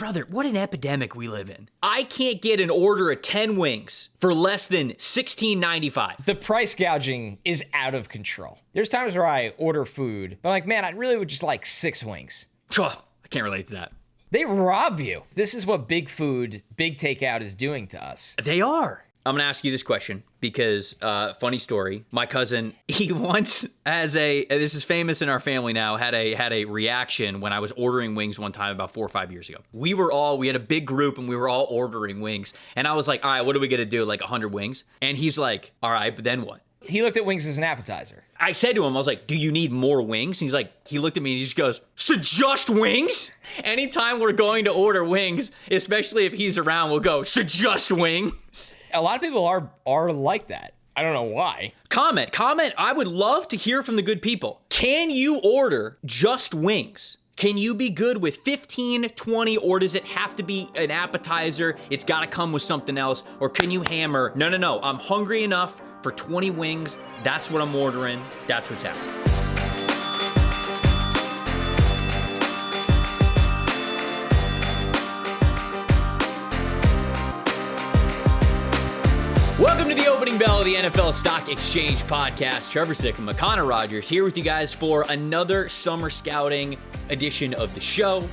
Brother, what an epidemic we live in. I can't get an order of 10 wings for less than $16.95. The price gouging is out of control. There's times where I order food, but I'm like, man, I really would just like 6 wings. I can't relate to that. They rob you. This is what big food, big takeout is doing to us. They are. I'm going to ask you this question because, funny story, my cousin, he once this is famous in our family now, had a reaction when I was ordering wings one time about 4 or 5 years ago. We had a big group and we were all ordering wings. And I was like, all right, what are we going to do? Like 100 wings? And he's like, all right, but then what? He looked at wings as an appetizer. I said to him, I was like, do you need more wings? And he looked at me and he just goes, so just wings? Anytime we're going to order wings, especially if he's around, we'll go, so just wings? A lot of people are like that. I don't know why. Comment. I would love to hear from the good people. Can you order just wings? Can you be good with 15, 20, or does it have to be an appetizer? It's got to come with something else. Or can you hammer, no, I'm hungry enough for 20 wings. That's what I'm ordering. That's what's happening. Welcome to the opening bell of the NFL Stock Exchange podcast. Trevor, Sikkema, Connor Rogers here with you guys for another summer scouting edition of the show.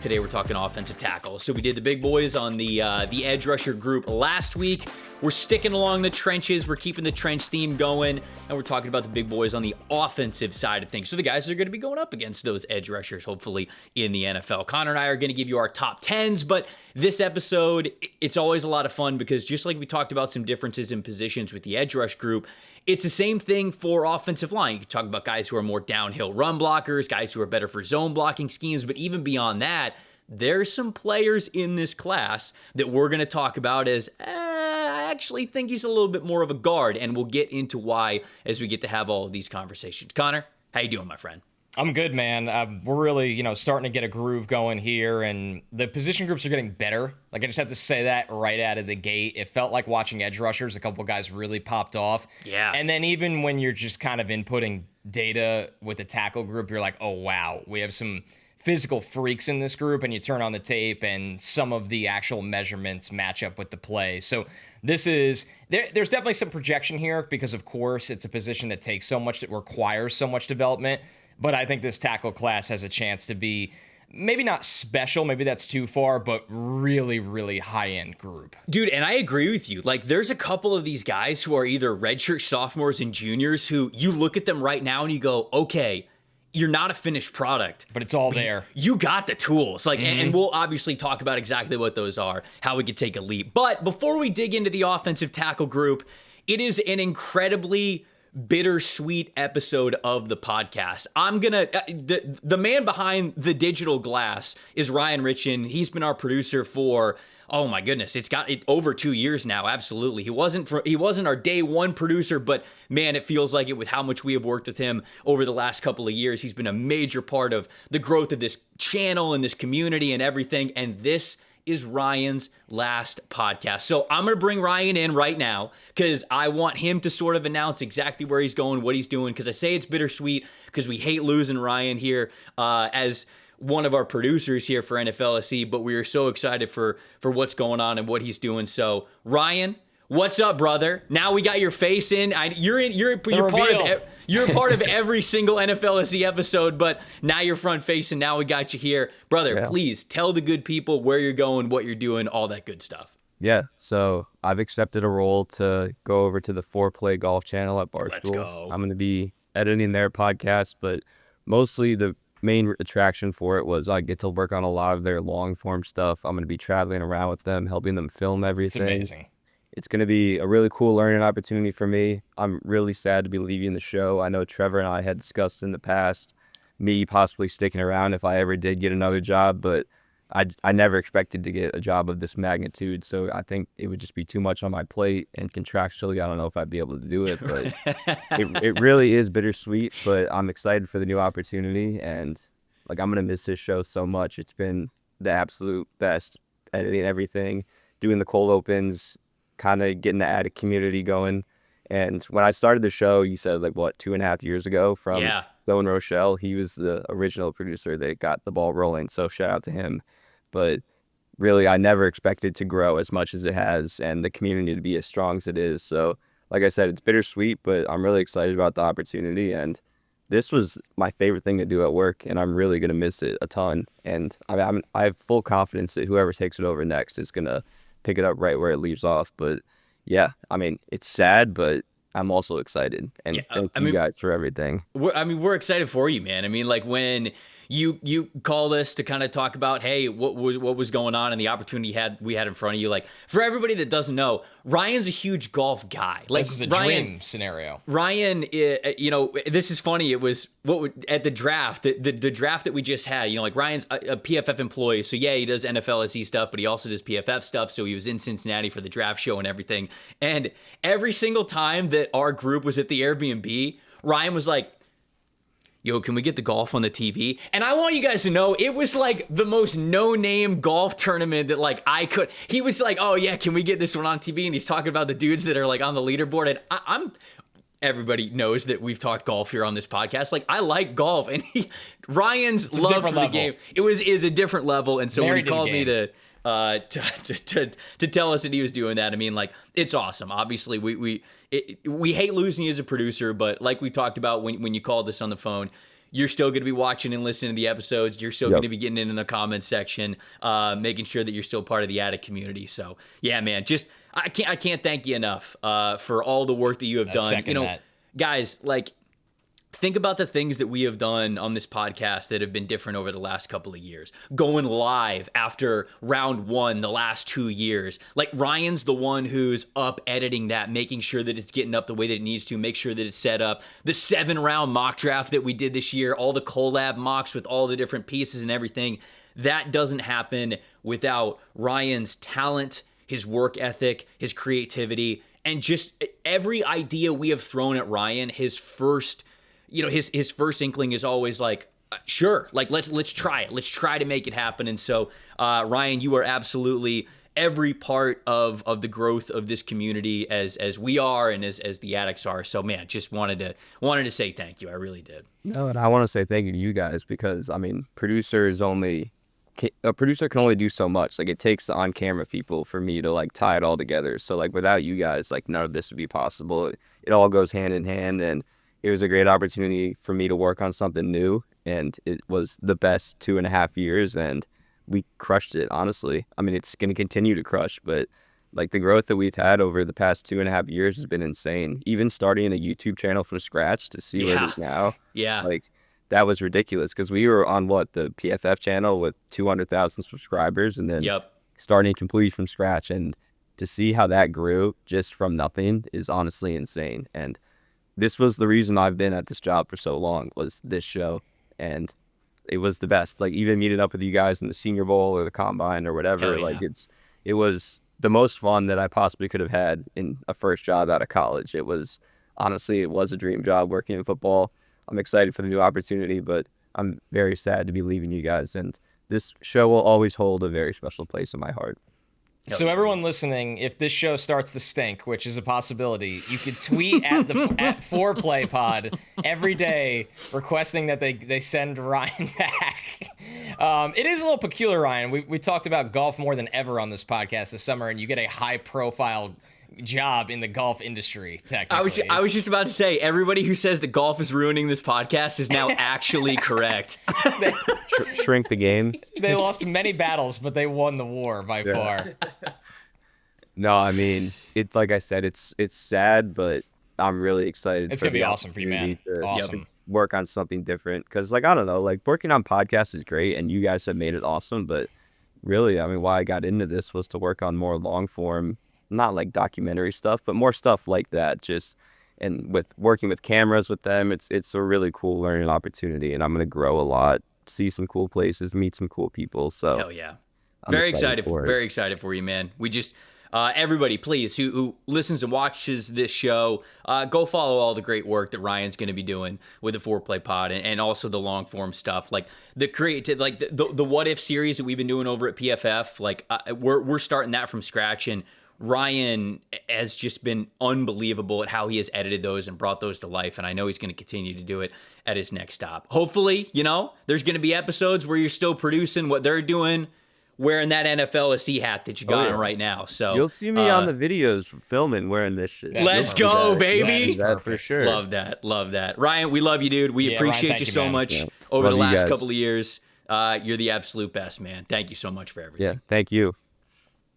Today we're talking offensive tackle. So we did the big boys on the edge rusher group last week. We're sticking along the trenches. We're keeping the trench theme going, and we're talking about the big boys on the offensive side of things. So the guys that are going to be going up against those edge rushers, hopefully, in the NFL. Connor and I are going to give you our top 10s, but this episode, it's always a lot of fun because just like we talked about some differences in positions with the edge rush group, it's the same thing for offensive line. You can talk about guys who are more downhill run blockers, guys who are better for zone blocking schemes, but even beyond that, there's some players in this class that we're going to talk about as, I actually think he's a little bit more of a guard, and we'll get into why as we get to have all of these conversations. Connor, how you doing, my friend? I'm good, man. We're really, starting to get a groove going here, and the position groups are getting better. Like, I just have to say that right out of the gate. It felt like watching edge rushers. A couple guys really popped off. Yeah. And then even when you're just kind of inputting data with the tackle group, you're like, oh, wow, we have some physical freaks in this group, and you turn on the tape and some of the actual measurements match up with the play. So this is, there's definitely some projection here because, of course, it's a position that takes so much, that requires so much development. But I think this tackle class has a chance to be maybe not special, maybe that's too far, but really, really high-end group. Dude, and I agree with you. Like, there's a couple of these guys who are either redshirt sophomores and juniors who you look at them right now and you go, okay, you're not a finished product, but it's all there. You got the tools. Like, and we'll obviously talk about exactly what those are, how we could take a leap. But before we dig into the offensive tackle group, it is an incredibly bittersweet episode of the podcast. I'm gonna the man behind the digital glass is Ryan Richin. He's been our producer for, oh my goodness, it's got over 2 years now. Absolutely. He wasn't our day one producer, but man, it feels like it with how much we have worked with him over the last couple of years. He's been a major part of the growth of this channel and this community and everything. And this is Ryan's last podcast. So I'm going to bring Ryan in right now because I want him to sort of announce exactly where he's going, what he's doing, because I say it's bittersweet because we hate losing Ryan here as one of our producers here for NFLSC, but we are so excited for what's going on and what he's doing. So Ryan, what's up, brother? Now we got your face in. You're part of every single NFLSC episode, but now you're front facing. Now we got you here, brother. Yeah. Please tell the good people where you're going, what you're doing, all that good stuff. Yeah, so I've accepted a role to go over to the 4Play Golf channel at Barstool. Let's go. I'm going to be editing their podcast, but mostly the main attraction for it was I get to work on a lot of their long form stuff. I'm going to be traveling around with them, helping them film everything. It's amazing. It's going to be a really cool learning opportunity for me. I'm really sad to be leaving the show. I know Trevor and I had discussed in the past me possibly sticking around if I ever did get another job, but I never expected to get a job of this magnitude. So I think it would just be too much on my plate, and contractually, I don't know if I'd be able to do it, but it really is bittersweet, but I'm excited for the new opportunity. And like, I'm going to miss this show so much. It's been the absolute best, editing everything, doing the cold opens, kind of getting the added community going. And when I started the show, you said 2.5 years ago from Stone Rochelle. He was the original producer that got the ball rolling. So shout out to him. but really I never expected to grow as much as it has and the community to be as strong as it is. So like I said, it's bittersweet, but I'm really excited about the opportunity, and this was my favorite thing to do at work, and I'm really going to miss it a ton. And I have full confidence that whoever takes it over next is going to pick it up right where it leaves off. But yeah, I mean, it's sad, but I'm also excited. And thank you guys for everything. We're excited for you, man. I mean, like when you called us to kind of talk about, hey, what was going on and the opportunity we had in front of you. Like, for everybody that doesn't know, Ryan's a huge golf guy. Like, this is a dream scenario. Ryan, this is funny. It was at the draft, the draft that we just had. Like Ryan's a PFF employee, so yeah, he does NFL SE stuff, but he also does PFF stuff. So he was in Cincinnati for the draft show and everything. And every single time that our group was at the Airbnb, Ryan was like, yo, can we get the golf on the TV? And I want you guys to know, it was like the most no-name golf tournament that like he was like, oh yeah, can we get this one on TV? And he's talking about the dudes that are like on the leaderboard. And everybody knows that we've talked golf here on this podcast. Like, I like golf, and Ryan's love for the game, is a different level. And so when he called me to tell us that he was doing that, I mean, like, it's awesome. Obviously, we hate losing you as a producer, but like we talked about when you called us on the phone, you're still going to be watching and listening to the episodes. You're still going to be getting in the comments section, making sure that you're still part of the Attic community. So yeah, man, I can't thank you enough for all the work that you have done. Guys, like, think about the things that we have done on this podcast that have been different over the last couple of years. Going live after round 1 the last 2 years. Like, Ryan's the one who's up editing that, making sure that it's getting up the way that it needs to, make sure that it's set up. The 7-round mock draft that we did this year, all the collab mocks with all the different pieces and everything. That doesn't happen without Ryan's talent, his work ethic, his creativity, and just every idea we have thrown at Ryan. His first inkling is always like, sure, like let's try it. Let's try to make it happen. And so, Ryan, you are absolutely every part of the growth of this community as we are and as the Addicts are. So, man, just wanted to say thank you. I really did. No, and I want to say thank you to you guys, because I mean, a producer can only do so much. Like, it takes the on-camera people for me to like tie it all together. So like, without you guys, like, none of this would be possible. It all goes hand in hand, and it was a great opportunity for me to work on something new, and it was the best 2.5 years, and we crushed it, honestly. I mean, it's going to continue to crush, but like, the growth that we've had over the past 2.5 years has been insane. Even starting a YouTube channel from scratch to see where it is now. Yeah. Like, that was ridiculous, because we were on the PFF channel with 200,000 subscribers, and then starting completely from scratch, and to see how that grew just from nothing is honestly insane. And this was the reason I've been at this job for so long, was this show, and it was the best. Like, even meeting up with you guys in the Senior Bowl or the Combine or whatever, like, it was the most fun that I possibly could have had in a first job out of college. It was a dream job working in football. I'm excited for the new opportunity, but I'm very sad to be leaving you guys, and this show will always hold a very special place in my heart. So everyone listening, if this show starts to stink, which is a possibility, you could tweet at 4Play Pod every day requesting that they send Ryan back. It is a little peculiar, Ryan. We talked about golf more than ever on this podcast this summer, and you get a high-profile job in the golf industry, technically. I was just about to say, everybody who says that golf is ruining this podcast is now actually correct. Shrink the game. They lost many battles, but they won the war by far. No, I mean, it's like I said, it's sad, but I'm really excited. It's gonna be awesome for you, man. To work on something different, because, like, I don't know, like, working on podcasts is great, and you guys have made it awesome, but really, I mean, why I got into this was to work on more long form, not like documentary stuff, but more stuff like that. And with working with cameras with them, it's a really cool learning opportunity, and I'm gonna grow a lot, see some cool places, meet some cool people. So hell yeah, very excited for you, man. We just everybody, please, who listens and watches this show, go follow all the great work that Ryan's going to be doing with the 4Play Pod, and also the long form stuff, like the creative, like the What If series that we've been doing over at PFF. Like, we're starting that from scratch, and Ryan has just been unbelievable at how he has edited those and brought those to life, and I know he's going to continue to do it at his next stop. Hopefully, there's going to be episodes where you're still producing what they're doing wearing that NFL SC hat that you got on right now. So you'll see me on the videos filming wearing this shit. Let's go, baby. That for sure. Love that. Ryan, we love you, dude. We appreciate you so much over Love the you last guys. couple of years. You're the absolute best, man. Thank you so much for everything. Yeah, thank you.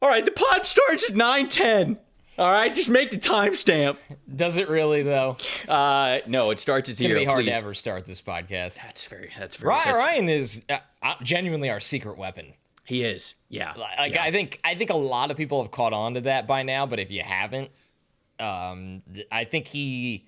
All right, the pod starts at 9:10. All right, just make the timestamp. Does it really though? No, it starts at 0. It's gonna be hard please. to ever start this podcast. That's very. Ryan is genuinely our secret weapon. He is. Yeah. Like I think a lot of people have caught on to that by now, but if you haven't, I think he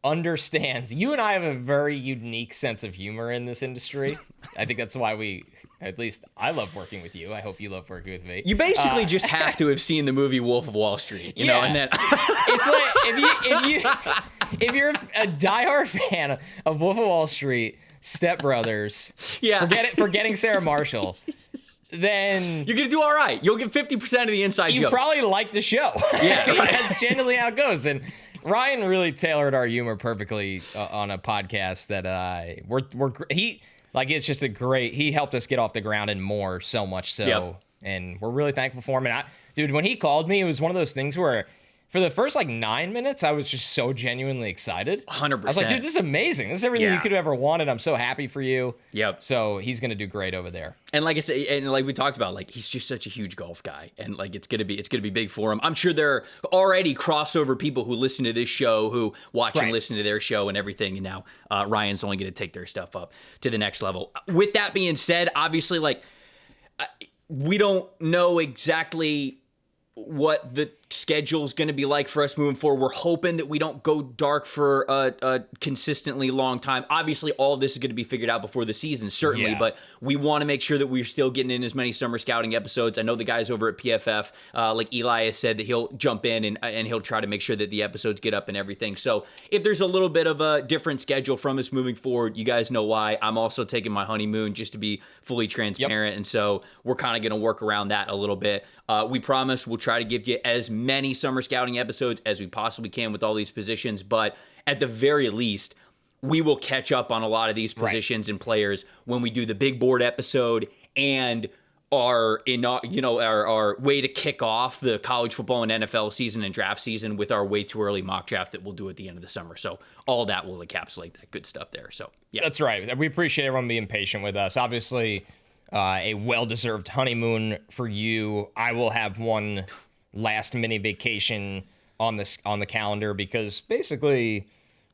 understands. You and I have a very unique sense of humor in this industry. I think that's why at least I love working with you. I hope you love working with me. You basically just have to have seen the movie Wolf of Wall Street, you know, and then it's like if you're a diehard fan of Wolf of Wall Street, Step Brothers, forgetting Sarah Marshall, then you're gonna do all right. You'll get 50% of the inside jokes. You probably like the show. Yeah, right. That's generally how it goes. And Ryan really tailored our humor perfectly on a podcast that it's just he helped us get off the ground and more, so much so. And we're really thankful for him. And dude, when he called me, it was one of those things where for the first 9 minutes, I was just so genuinely excited. 100%. I was like, dude, this is amazing. This is everything you could have ever wanted. I'm so happy for you. Yep. So he's going to do great over there. And like I said, and like we talked about, he's just such a huge golf guy, and it's gonna be big for him. I'm sure there are already crossover people who listen to this show who watch and listen to their show and everything. And now Ryan's only gonna take their stuff up to the next level. With that being said, obviously, we don't know exactly what the schedule is going to be like for us moving forward. We're hoping that we don't go dark for a consistently long time. Obviously, all of this is going to be figured out before the season, certainly, but we want to make sure that we're still getting in as many summer scouting episodes. I know the guys over at PFF, like Eli has said, that he'll jump in and he'll try to make sure that the episodes get up and everything. So if there's a little bit of a different schedule from us moving forward, you guys know why. I'm also taking my honeymoon, just to be fully transparent, and so we're kind of going to work around that a little bit. We promise we'll try to give you as many summer scouting episodes as we possibly can with all these positions, but at the very least, we will catch up on a lot of these positions and players when we do the big board episode and our way to kick off the college football and NFL season and draft season with our way too early mock draft that we'll do at the end of the summer. So all that will encapsulate that good stuff there. So yeah, that's right. We appreciate everyone being patient with us. Obviously, a well-deserved honeymoon for you. I will have one last mini vacation on the calendar because basically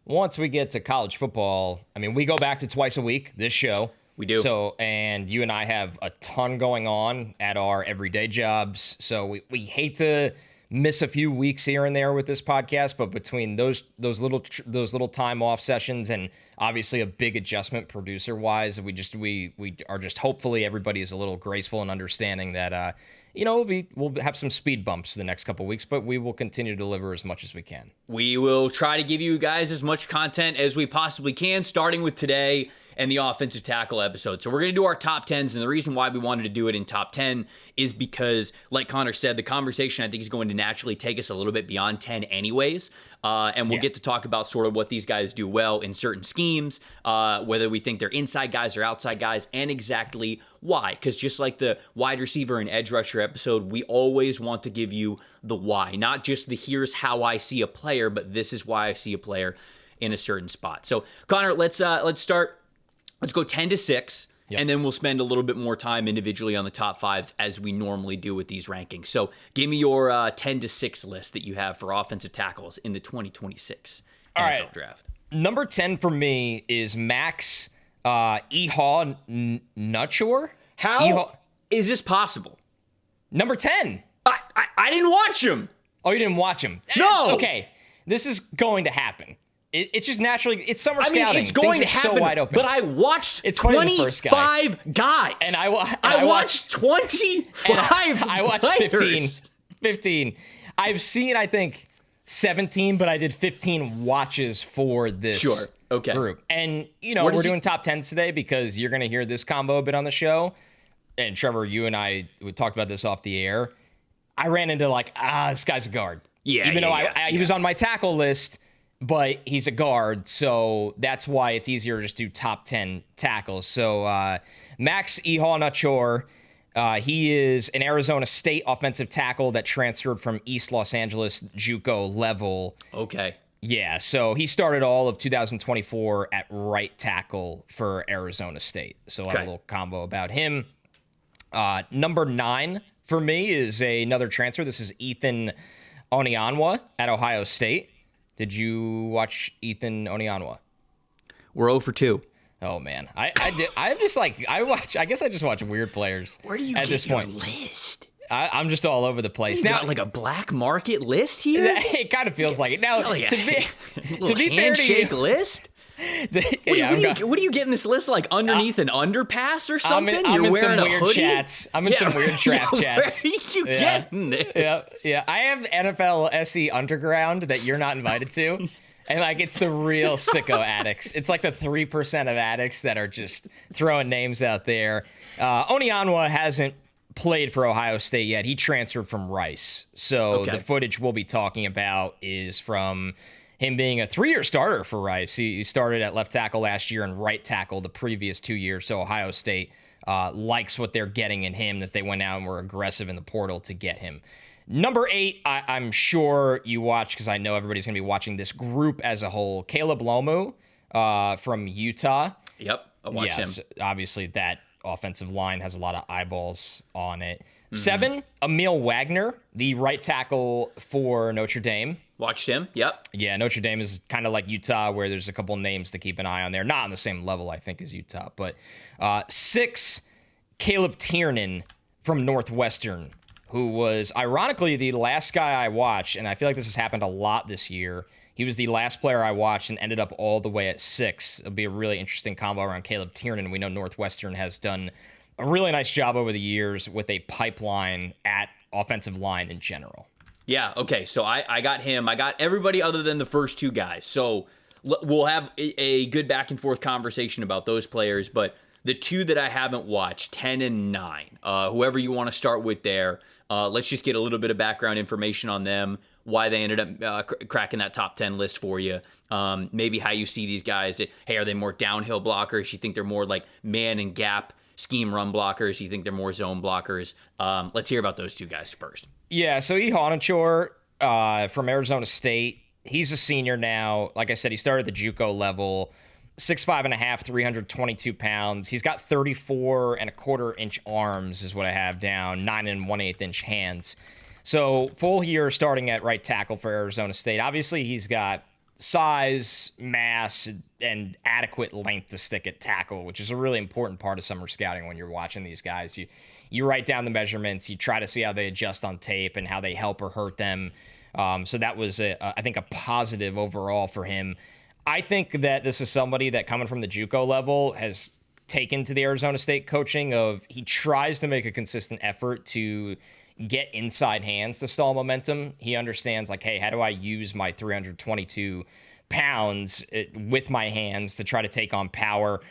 once we get to college football, I mean, we go back to twice a week, this show. We do. So, and you and I have a ton going on at our everyday jobs. So we hate to miss a few weeks here and there with this podcast, but between those little time off sessions and obviously a big adjustment producer wise, we are just hopefully everybody is a little graceful and understanding that we'll have some speed bumps the next couple of weeks, but we will continue to deliver as much as we can. We will try to give you guys as much content as we possibly can, starting with today and the offensive tackle episode. So we're going to do our top 10s, and the reason why we wanted to do it in top 10 is because, like Connor said, the conversation I think is going to naturally take us a little bit beyond 10 anyways, and we'll get to talk about sort of what these guys do well in certain schemes, whether we think they're inside guys or outside guys, and exactly why. Because just like the wide receiver and edge rusher episode, we always want to give you the why, not just the here's how I see a player, but this is why I see a player in a certain spot. So Connor, let's start. Let's go 10 to 6, and then we'll spend a little bit more time individually on the top 5s as we normally do with these rankings. So give me your 10 to 6 list that you have for offensive tackles in the 2026 NFL draft. Number 10 for me is Max Iheanachor. How is this possible? Number 10. I didn't watch him. Oh, you didn't watch him? No. Okay, this is going to happen. It's just naturally, it's summer scouting. I mean, it's going to happen, so wide open. but I watched 25 guys. And I watched 25 I watched players. 15. I've seen, I think, 17, but I did 15 watches for this group. And, we're doing top 10s today because you're going to hear this combo a bit on the show. And Trevor, you and I, we talked about this off the air. I ran into this guy's a guard. Yeah. Even though he was on my tackle list, but he's a guard, so that's why it's easier to just do top 10 tackles. So Max Iheanachor, He is an Arizona State offensive tackle that transferred from East Los Angeles JUCO level. Okay. Yeah, so he started all of 2024 at right tackle for Arizona State. So I have a little combo about him. Number 9 for me is another transfer. This is Onianwa at Ohio State. Did you watch Onianwa? We're 0 for 2. Oh man, I guess I just watch weird players. Where do you at get this point? Your list? I'm just all over the place. You got like a black market list here? It kind of feels like it. Now, like to be fair to you, list? What do you get in this list? Like underneath an underpass or something? I'm You're in wearing some a weird hoodie? chats. I'm in some weird draft chats. Where are you getting this? Yeah. I have NFL SE Underground that you're not invited to. And like it's the real sicko addicts. It's like the 3% of addicts that are just throwing names out there. Onianwa hasn't played for Ohio State yet. He transferred from Rice. So the footage we'll be talking about is from him being a 3-year starter for Rice. He started at left tackle last year and right tackle the previous 2 years. So Ohio State likes what they're getting in him, that they went out and were aggressive in the portal to get him. Number 8, I'm sure you watch because I know everybody's going to be watching this group as a whole. Caleb Lomu from Utah. Yep, I watched him. Obviously, that offensive line has a lot of eyeballs on it. 7, Aamil Wagner, the right tackle for Notre Dame. Watched him, yep. Yeah, Notre Dame is kind of like Utah, where there's a couple names to keep an eye on there. Not on the same level, I think, as Utah. But 6, Caleb Tiernan from Northwestern, who was ironically the last guy I watched, and I feel like this has happened a lot this year. He was the last player I watched and ended up all the way at 6. It'll be a really interesting combo around Caleb Tiernan. We know Northwestern has done a really nice job over the years with a pipeline at offensive line in general. Yeah, okay, so I got him. I got everybody other than the first 2 guys. So we'll have a good back and forth conversation about those players, but the 2 that I haven't watched, 10 and 9, whoever you want to start with there, let's just get a little bit of background information on them, why they ended up cracking that top 10 list for you. Maybe how you see these guys. Hey, are they more downhill blockers? You think they're more like man and gap scheme run blockers? You think they're more zone blockers? Let's hear about those 2 guys first. Yeah, so Iheanachor from Arizona State, he's a senior now. Like I said, he started at the JUCO level. 6'5.5", 322 pounds. He's got 34 1/4 inch arms is what I have down, 9 1/8 inch hands. So full year starting at right tackle for Arizona State. Obviously, he's got size, mass, and adequate length to stick at tackle, which is a really important part of summer scouting when you're watching these guys. You write down the measurements, you try to see how they adjust on tape and how they help or hurt them. So that was, I think, a positive overall for him. I think that this is somebody that coming from the JUCO level has taken to the Arizona State coaching of he tries to make a consistent effort to get inside hands to stall momentum. He understands like, hey, how do I use my 322 pounds with my hands to try to take on power?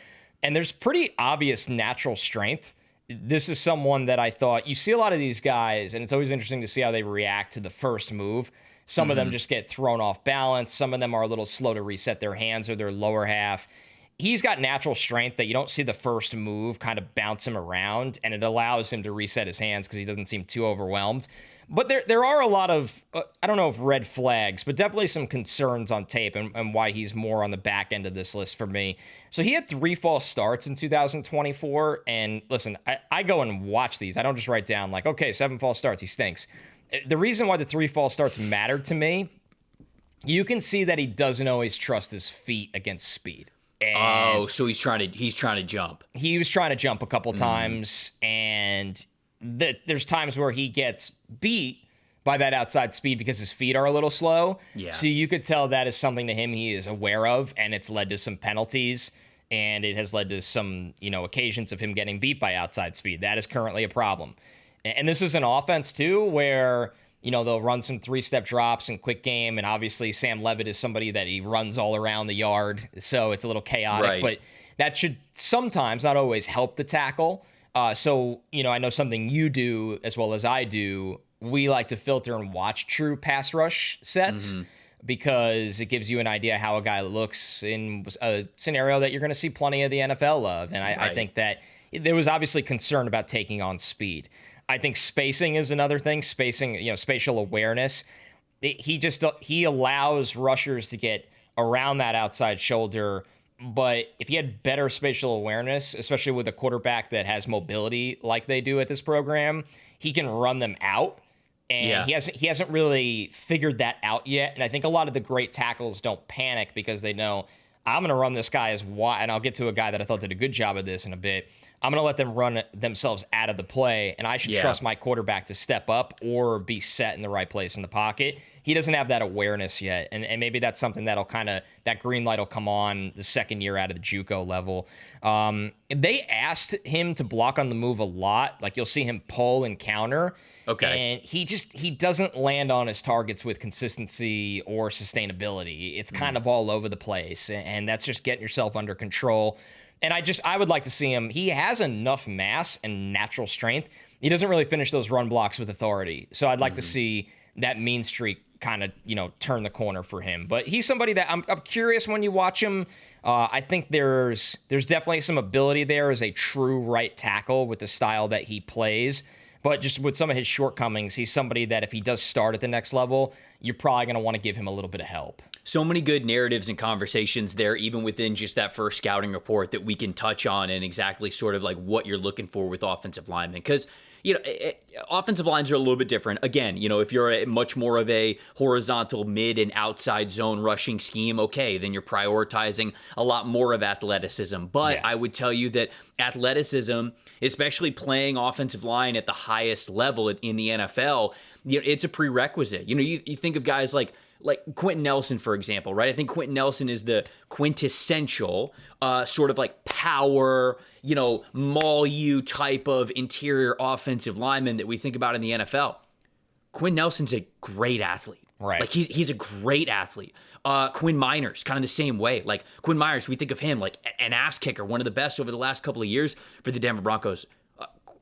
And there's pretty obvious natural strength. This is someone that I thought you see a lot of these guys, and it's always interesting to see how they react to the first move. Some of them just get thrown off balance. Some of them are a little slow to reset their hands or their lower half. He's got natural strength that you don't see the first move kind of bounce him around, and it allows him to reset his hands because he doesn't seem too overwhelmed. But there are a lot of, I don't know if red flags, but definitely some concerns on tape and why he's more on the back end of this list for me. So he had 3 false starts in 2024. And listen, I go and watch these. I don't just write down like, okay, 7 false starts, he stinks. The reason why the 3 false starts mattered to me, you can see that he doesn't always trust his feet against speed. And so he's trying to jump. He was trying to jump a couple times, and there's times where he gets beat by that outside speed because his feet are a little slow. Yeah. So you could tell that is something to him he is aware of, and it's led to some penalties, and it has led to some, occasions of him getting beat by outside speed. That is currently a problem. And this is an offense, too, where, they'll run some 3-step drops and quick game. And obviously, Sam Levitt is somebody that he runs all around the yard. So it's a little chaotic. Right. But that should sometimes, not always, help the tackle. So, I know something you do as well as I do. We like to filter and watch true pass rush sets because it gives you an idea how a guy looks in a scenario that you're going to see plenty of the NFL of. And I think that there was obviously concern about taking on speed. I think spacing is another thing. Spacing, spatial awareness. He allows rushers to get around that outside shoulder. But if he had better spatial awareness, especially with a quarterback that has mobility like they do at this program, he can run them out. And he hasn't really figured that out yet. And I think a lot of the great tackles don't panic because they know, I'm going to run this guy as wide. And I'll get to a guy that I thought did a good job of this in a bit. I'm going to let them run themselves out of the play, and I should trust my quarterback to step up or be set in the right place in the pocket. He doesn't have that awareness yet, and maybe that's something that'll that green light will come on the second year out of the JUCO level. They asked him to block on the move a lot. Like, you'll see him pull and counter. Okay. And he doesn't land on his targets with consistency or sustainability. It's kind of all over the place, and that's just getting yourself under control. And I would like to see him. He has enough mass and natural strength. He doesn't really finish those run blocks with authority. So I'd like to see that mean streak kind of, turn the corner for him. But he's somebody that I'm curious when you watch him. I think there's definitely some ability there as a true right tackle with the style that he plays. But just with some of his shortcomings, he's somebody that if he does start at the next level, you're probably going to want to give him a little bit of help. So many good narratives and conversations there, even within just that first scouting report that we can touch on and exactly sort of like what you're looking for with offensive linemen. Because, offensive lines are a little bit different. Again, if you're much more of a horizontal mid and outside zone rushing scheme, okay, then you're prioritizing a lot more of athleticism. But I would tell you that athleticism, especially playing offensive line at the highest level in the NFL, it's a prerequisite. You think of guys like Quentin Nelson, for example, right? I think Quentin Nelson is the quintessential sort of like power, maul you type of interior offensive lineman that we think about in the NFL. Quentin Nelson's a great athlete. Right. Like he's a great athlete. Quinn Miners, kind of the same way. Like Quinn Miners, we think of him like an ass kicker, one of the best over the last couple of years for the Denver Broncos.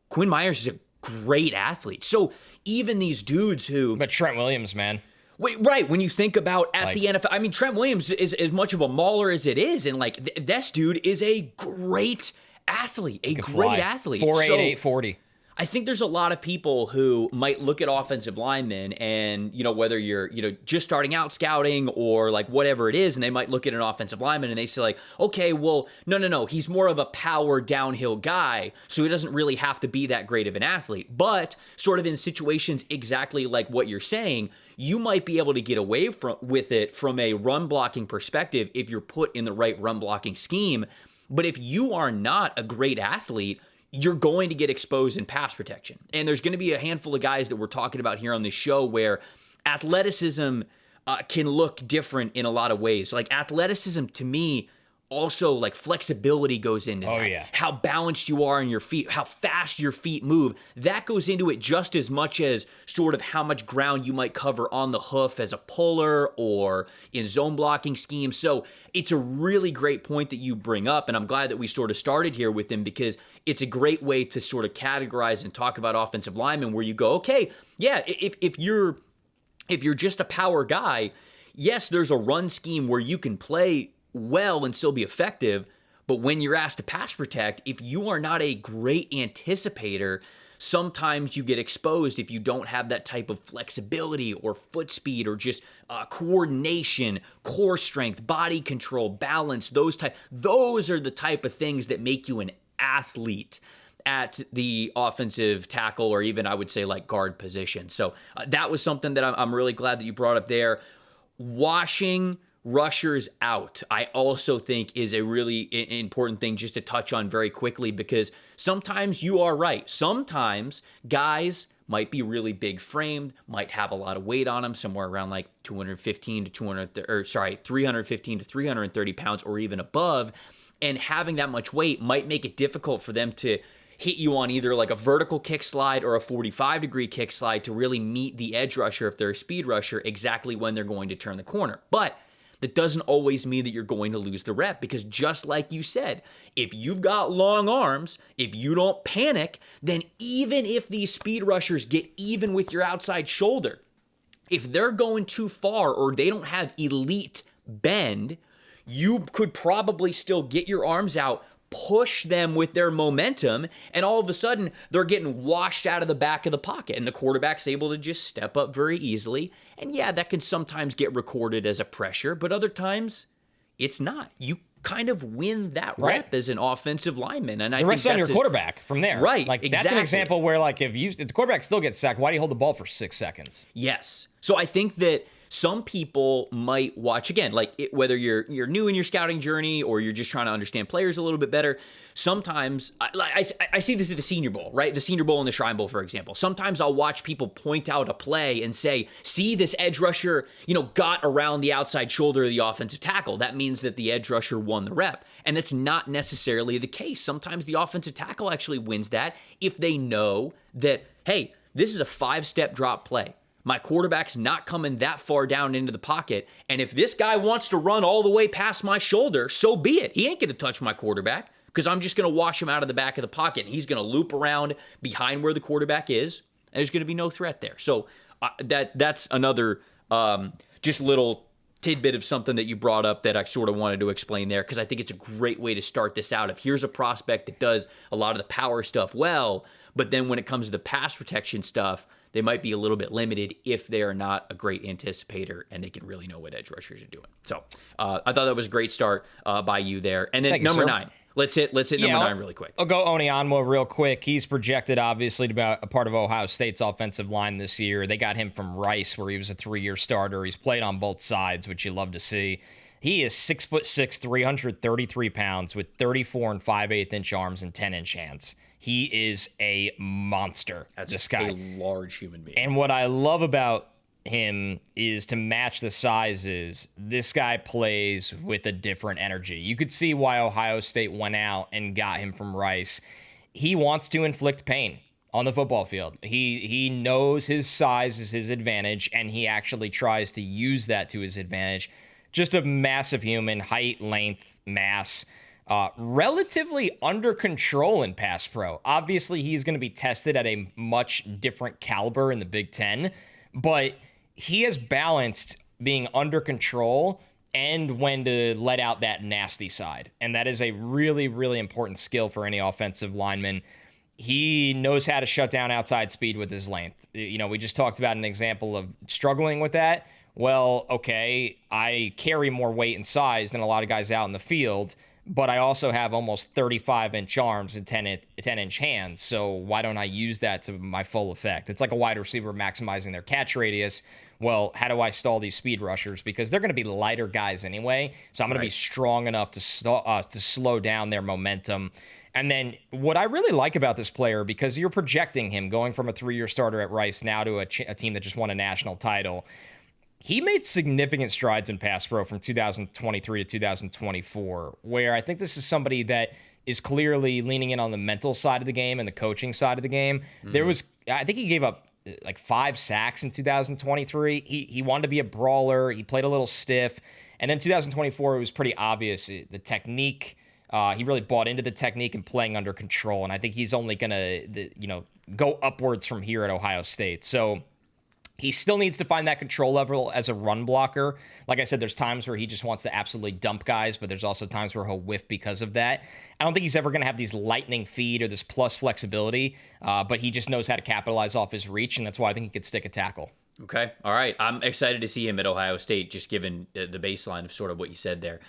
Quinn Miners is a great athlete. So even these dudes who... But Trent Williams, man. Wait, right. When you think about the NFL, I mean, Trent Williams is as much of a mauler as it is. And this dude is a great athlete, athlete. 4'8", 840. I think there's a lot of people who might look at offensive linemen and, whether you're, just starting out scouting or like whatever it is, and they might look at an offensive lineman and they say like, okay, well, no. He's more of a power downhill guy, so he doesn't really have to be that great of an athlete. But sort of in situations exactly like what you're saying, you might be able to get away with it from a run blocking perspective if you're put in the right run blocking scheme. But if you are not a great athlete, you're going to get exposed in pass protection. And there's going to be a handful of guys that we're talking about here on this show where athleticism can look different in a lot of ways. Like athleticism to me, also like flexibility goes into that. Yeah. How balanced you are on your feet, how fast your feet move. That goes into it just as much as sort of how much ground you might cover on the hoof as a puller or in zone blocking schemes. So it's a really great point that you bring up, and I'm glad that we sort of started here with him because it's a great way to sort of categorize and talk about offensive linemen where you go, okay, yeah, if you're just a power guy, yes, there's a run scheme where you can play well and still be effective, but when you're asked to pass protect, if you are not a great anticipator, sometimes you get exposed if you don't have that type of flexibility or foot speed or just coordination, core strength, body control, balance, those are the type of things that make you an athlete at the offensive tackle or even I would say like guard position. So that was something that I'm really glad that you brought up there. Washing rushers out, I also think is a really important thing just to touch on very quickly because sometimes you are right. Sometimes guys might be really big framed, might have a lot of weight on them, somewhere around like 315 to 330 pounds or even above. And having that much weight might make it difficult for them to hit you on either like a vertical kick slide or a 45-degree kick slide to really meet the edge rusher if they're a speed rusher exactly when they're going to turn the corner. But that doesn't always mean that you're going to lose the rep because just like you said, if you've got long arms, if you don't panic, then even if these speed rushers get even with your outside shoulder, if they're going too far or they don't have elite bend, you could probably still get your arms out, push them with their momentum, and all of a sudden they're getting washed out of the back of the pocket, and the quarterback's able to just step up very easily. And yeah, that can sometimes get recorded as a pressure, but other times it's not. You kind of win that rep as an offensive lineman, and I think the rest on your quarterback from there. Right, like exactly. That's an example where, like, if the quarterback still gets sacked, why do you hold the ball for 6 seconds? Yes. So I think that some people might watch, again, like whether you're new in your scouting journey or you're just trying to understand players a little bit better. Sometimes I see this at the Senior Bowl, right? The Senior Bowl and the Shrine Bowl, for example. Sometimes I'll watch people point out a play and say, see, this edge rusher, got around the outside shoulder of the offensive tackle. That means that the edge rusher won the rep. And that's not necessarily the case. Sometimes the offensive tackle actually wins that if they know that, hey, this is a 5-step drop play. My quarterback's not coming that far down into the pocket. And if this guy wants to run all the way past my shoulder, so be it. He ain't going to touch my quarterback because I'm just going to wash him out of the back of the pocket. And he's going to loop around behind where the quarterback is. And there's going to be no threat there. So that's another just little tidbit of something that you brought up that I sort of wanted to explain there, because I think it's a great way to start this out. If here's a prospect that does a lot of the power stuff well, but then when it comes to the pass protection stuff, they might be a little bit limited if they're not a great anticipator and they can really know what edge rushers are doing. So I thought that was a great start by you there. And then Thank number you, 9. Let's hit number 9 really quick. I'll go Onianwa real quick. He's projected, obviously, to be a part of Ohio State's offensive line this year. They got him from Rice, where he was a 3-year starter. He's played on both sides, which you love to see. He is 6'6", 333 pounds with 34 and 5/8 inch arms and 10-inch hands. He is a monster. That's this guy. a large human being. And what I love about him is, to match the sizes, this guy plays with a different energy. You could see why Ohio State went out and got him from Rice. He wants to inflict pain on the football field. He knows his size is his advantage, and he actually tries to use that to his advantage. Just a massive human, height, length, mass. Relatively under control in pass pro. Obviously, he's going to be tested at a much different caliber in the Big Ten, but he has balanced being under control and when to let out that nasty side. And that is a really, really important skill for any offensive lineman. He knows how to shut down outside speed with his length. We just talked about an example of struggling with that. Well, okay, I carry more weight and size than a lot of guys out in the field, but I also have almost 35-inch arms and 10-inch hands, so why don't I use that to my full effect? It's like a wide receiver maximizing their catch radius. Well, how do I stall these speed rushers? Because they're going to be lighter guys anyway, so I'm going to be strong enough to slow down their momentum. And then what I really like about this player, because you're projecting him going from a 3-year starter at Rice now to a team that just won a national title, he made significant strides in pass pro from 2023 to 2024, where I think this is somebody that is clearly leaning in on the mental side of the game and the coaching side of the game. I think he gave up like 5 sacks in 2023. He wanted to be a brawler. He played a little stiff. And then 2024, it was pretty obvious. The technique, he really bought into the technique and playing under control. And I think he's only going to, go upwards from here at Ohio State. So he still needs to find that control level as a run blocker. Like I said, there's times where he just wants to absolutely dump guys, but there's also times where he'll whiff because of that. I don't think he's ever going to have these lightning feet or this plus flexibility, but he just knows how to capitalize off his reach, and that's why I think he could stick a tackle. Okay. All right. I'm excited to see him at Ohio State, just given the baseline of sort of what you said there.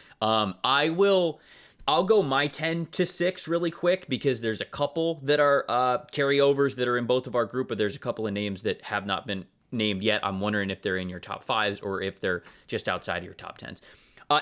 I'll go my 10 to 6 really quick, because there's a couple that are carryovers that are in both of our group, but there's a couple of names that have not been named yet. I'm wondering if they're in your top 5s or if they're just outside of your top 10s.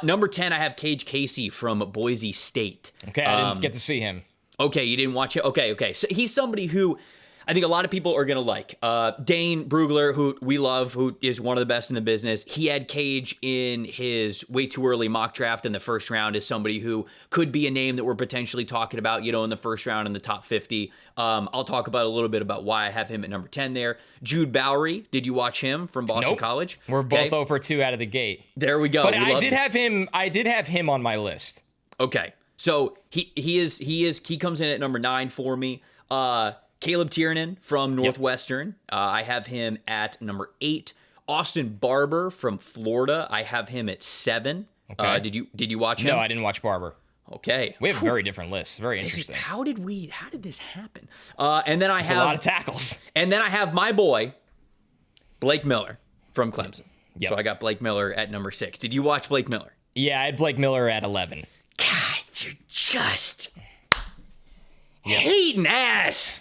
Number 10, I have Kage Casey from Boise State. Okay, I didn't get to see him. Okay, you didn't watch it? Okay. So he's somebody who I think a lot of people are going to like. Dane Brugler, who we love, who is one of the best in the business. He had Kage in his way too early mock draft in the first round as somebody who could be a name that we're potentially talking about, in the first round in the top 50. I'll talk about a little bit about why I have him at number 10 there. Jude Bowry, did you watch him from Boston College? We're both 0 for 2 out of the gate. There we go. But I did have him on my list. Okay. So he comes in at number 9 for me. Caleb Tiernan from Northwestern. I have him at number 8. Austin Barber from Florida. I have him at 7. Okay. Did you watch him? No, I didn't watch Barber. Okay. We have very different lists. Very interesting. How did this happen? And then I have a lot of tackles. And then I have my boy, Blake Miller from Clemson. Yep. So I got Blake Miller at number 6. Did you watch Blake Miller? Yeah, I had Blake Miller at 11. God, you're just hating ass.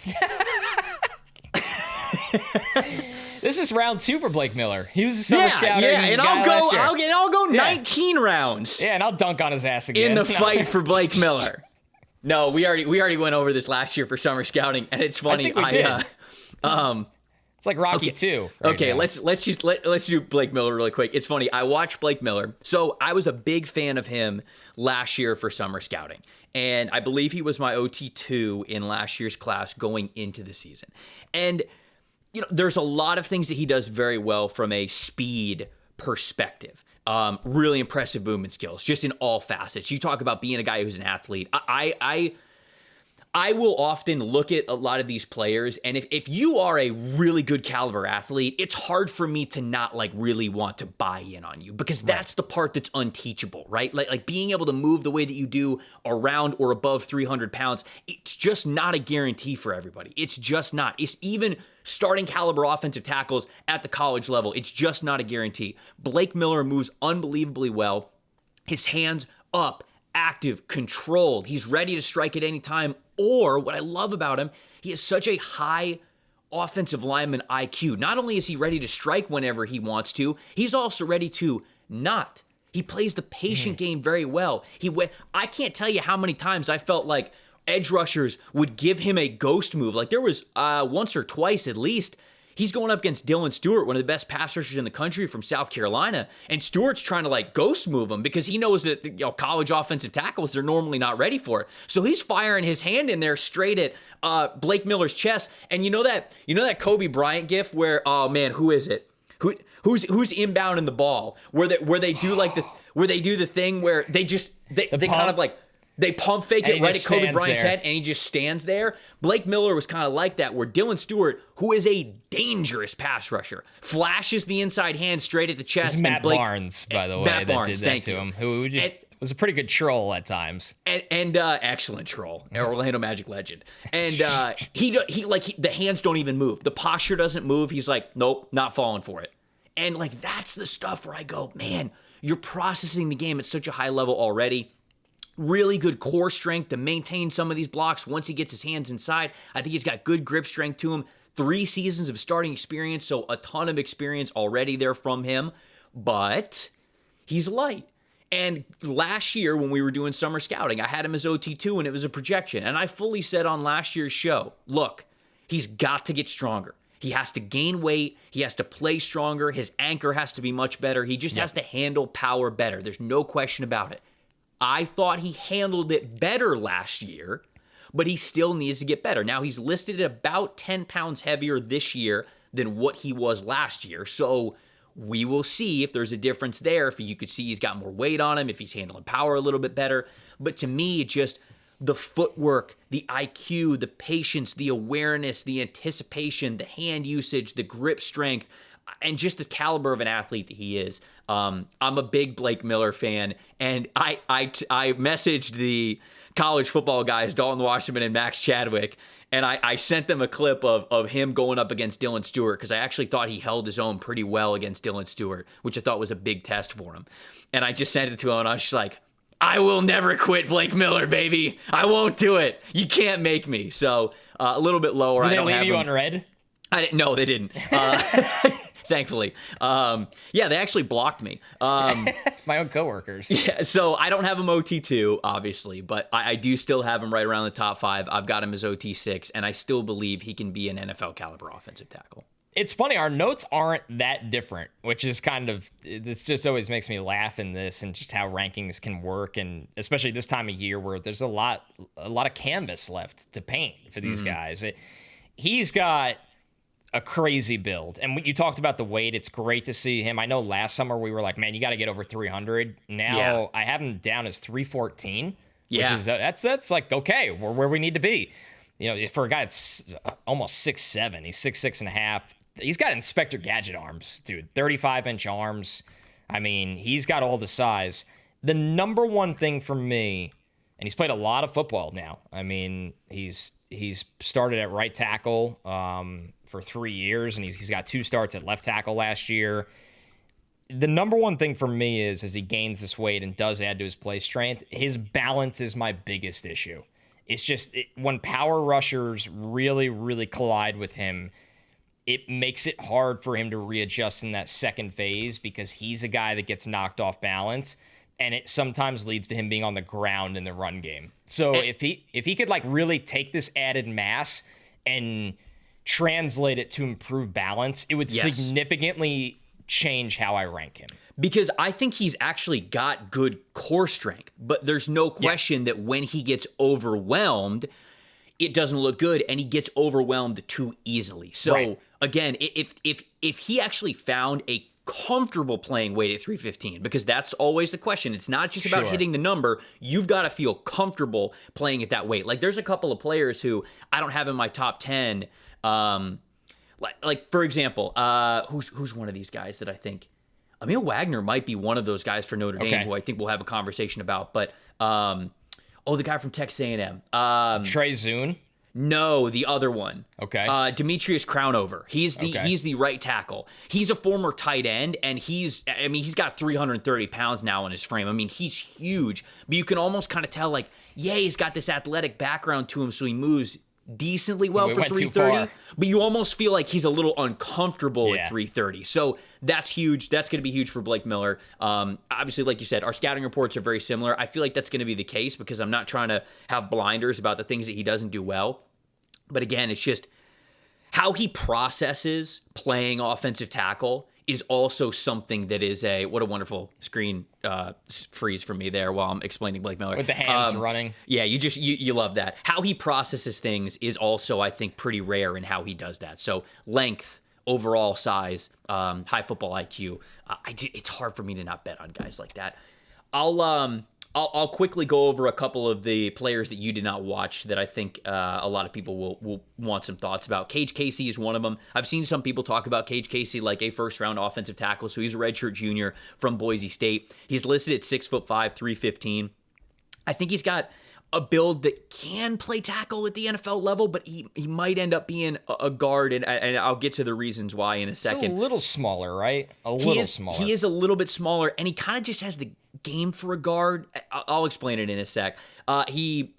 This is round 2 for Blake Miller. He was a summer scouter. Yeah, and I'll go 19 rounds. Yeah, and I'll dunk on his ass again. In the fight for Blake Miller. No, we already went over this last year for summer scouting, and it's funny. I think we did. It's like Rocky 2. Okay, let's do Blake Miller really quick. It's funny. I watched Blake Miller. So I was a big fan of him last year for summer scouting. And I believe he was my OT2 in last year's class going into the season. And there's a lot of things that he does very well from a speed perspective. Really impressive movement skills, just in all facets. You talk about being a guy who's an athlete. I will often look at a lot of these players, and if you are a really good caliber athlete, it's hard for me to not really want to buy in on you, because that's the part that's unteachable, right? Like being able to move the way that you do around or above 300 pounds, it's just not a guarantee for everybody. It's just not. It's even starting caliber offensive tackles at the college level. It's just not a guarantee. Blake Miller moves unbelievably well. His hands up, active, controlled. He's ready to strike at any time. Or what I love about him, he has such a high offensive lineman IQ. Not only is he ready to strike whenever he wants to, he's also ready to not. He plays the patient game very well. I can't tell you how many times I felt like edge rushers would give him a ghost move. Like there was once or twice at least. He's going up against Dylan Stewart, one of the best pass rushers in the country from South Carolina, and Stewart's trying to ghost move him because he knows that college offensive tackles, they're normally not ready for it. So he's firing his hand in there straight at Blake Miller's chest. And you know that Kobe Bryant gif where, oh man, who is it? Who's inbounding the ball? Where they do the thing where they kind of they pump fake it right at Kobe Bryant's head, and he just stands there. Blake Miller was kind of like that, where Dylan Stewart, who is a dangerous pass rusher, flashes the inside hand straight at the chest. It's Matt Barnes, by the way, that did that to him, who was a pretty good troll at times. And excellent troll, Orlando Magic legend. And the hands don't even move. The posture doesn't move. He's like, nope, not falling for it. And that's the stuff where I go, man, you're processing the game at such a high level already. Really good core strength to maintain some of these blocks once he gets his hands inside. I think he's got good grip strength to him. 3 seasons of starting experience, so a ton of experience already there from him. But he's light. And last year when we were doing summer scouting, I had him as OT2 and it was a projection. And I fully said on last year's show, look, he's got to get stronger. He has to gain weight. He has to play stronger. His anchor has to be much better. He just has to handle power better. There's no question about it. I thought he handled it better last year, but he still needs to get better. Now, he's listed at about 10 pounds heavier this year than what he was last year. So we will see if there's a difference there. If you could see he's got more weight on him, if he's handling power a little bit better. But to me, just the footwork, the IQ, the patience, the awareness, the anticipation, the hand usage, the grip strength, and just the caliber of an athlete that he is. I'm a big Blake Miller fan, and I messaged the college football guys, Dalton Washington and Max Chadwick, and I sent them a clip of him going up against Dylan Stewart, because I actually thought he held his own pretty well against Dylan Stewart, which I thought was a big test for him. And I just sent it to him, and I was just like, I will never quit Blake Miller, baby. I won't do it. You can't make me. So a little bit lower. Did they leave you on red? No, they didn't. Thankfully. They actually blocked me. My own coworkers. Yeah, so I don't have him OT2, obviously, but I do still have him right around the top 5. I've got him as OT6, and I still believe he can be an NFL caliber offensive tackle. It's funny, our notes aren't that different, which is this just always makes me laugh in this, and just how rankings can work, and especially this time of year where there's a lot of canvas left to paint for these guys. He's got a crazy build. And you talked about the weight. It's great to see him. I know last summer we were like, man, you got to get over 300. Now I have him down as 314. Yeah. Which is, that's like, okay, we're where we need to be. For a guy that's almost 6'7", he's 6'6.5". He's got Inspector Gadget arms, dude. 35-inch arms. I mean, he's got all the size. The number one thing for me and he's played a lot of football now. I mean, he's started at right tackle for 3 years, and he's got 2 starts at left tackle last year. The number one thing for me is, as he gains this weight and does add to his play strength, his balance is my biggest issue. It's just when power rushers really, really collide with him, it makes it hard for him to readjust in that second phase because he's a guy that gets knocked off balance, and it sometimes leads to him being on the ground in the run game. So if he could like really take this added mass and translate it to improve balance, it would significantly change how I rank him. Because I think he's actually got good core strength, but there's no question that when he gets overwhelmed, it doesn't look good, and he gets overwhelmed too easily. So again, if he actually found a comfortable playing weight at 315, because that's always the question. It's not just about hitting the number. You've got to feel comfortable playing at that weight. Like there's a couple of players who I don't have in my top 10. Like for example, who's one of these guys that I think Aamil Wagner might be one of those guys for Notre Dame who I think we'll have a conversation about. But the guy from Texas A&M, Trey Zune. No, the other one. Okay. Demetrius Crownover. He's the right tackle. He's a former tight end, and he's got 330 pounds now in his frame. I mean, he's huge, but you can almost kind of tell, like, he's got this athletic background to him, so he moves decently well for 330, but you almost feel like he's a little uncomfortable at 330. So that's huge. That's going to be huge for Blake Miller. Obviously, like you said, our scouting reports are very similar. I feel like that's going to be the case because I'm not trying to have blinders about the things that he doesn't do well. But again, it's just how he processes playing offensive tackle is also something that is what a wonderful screen freeze for me there while I'm explaining Blake Miller. With the hands running. Yeah, you love that. How he processes things is also, I think, pretty rare in how he does that. So length, overall size, high football IQ. It's hard for me to not bet on guys like that. I'll quickly go over a couple of the players that you did not watch that I think a lot of people will want some thoughts about. Kage Casey is one of them. I've seen some people talk about Kage Casey like a first-round offensive tackle, so he's a redshirt junior from Boise State. He's listed at 6'5", 315. I think he's got a build that can play tackle at the NFL level, but he might end up being a guard, and I'll get to the reasons why in a second. He's a little smaller, right? Smaller. He is a little bit smaller, and he kind of just has the game for a guard. I'll explain it in a sec. He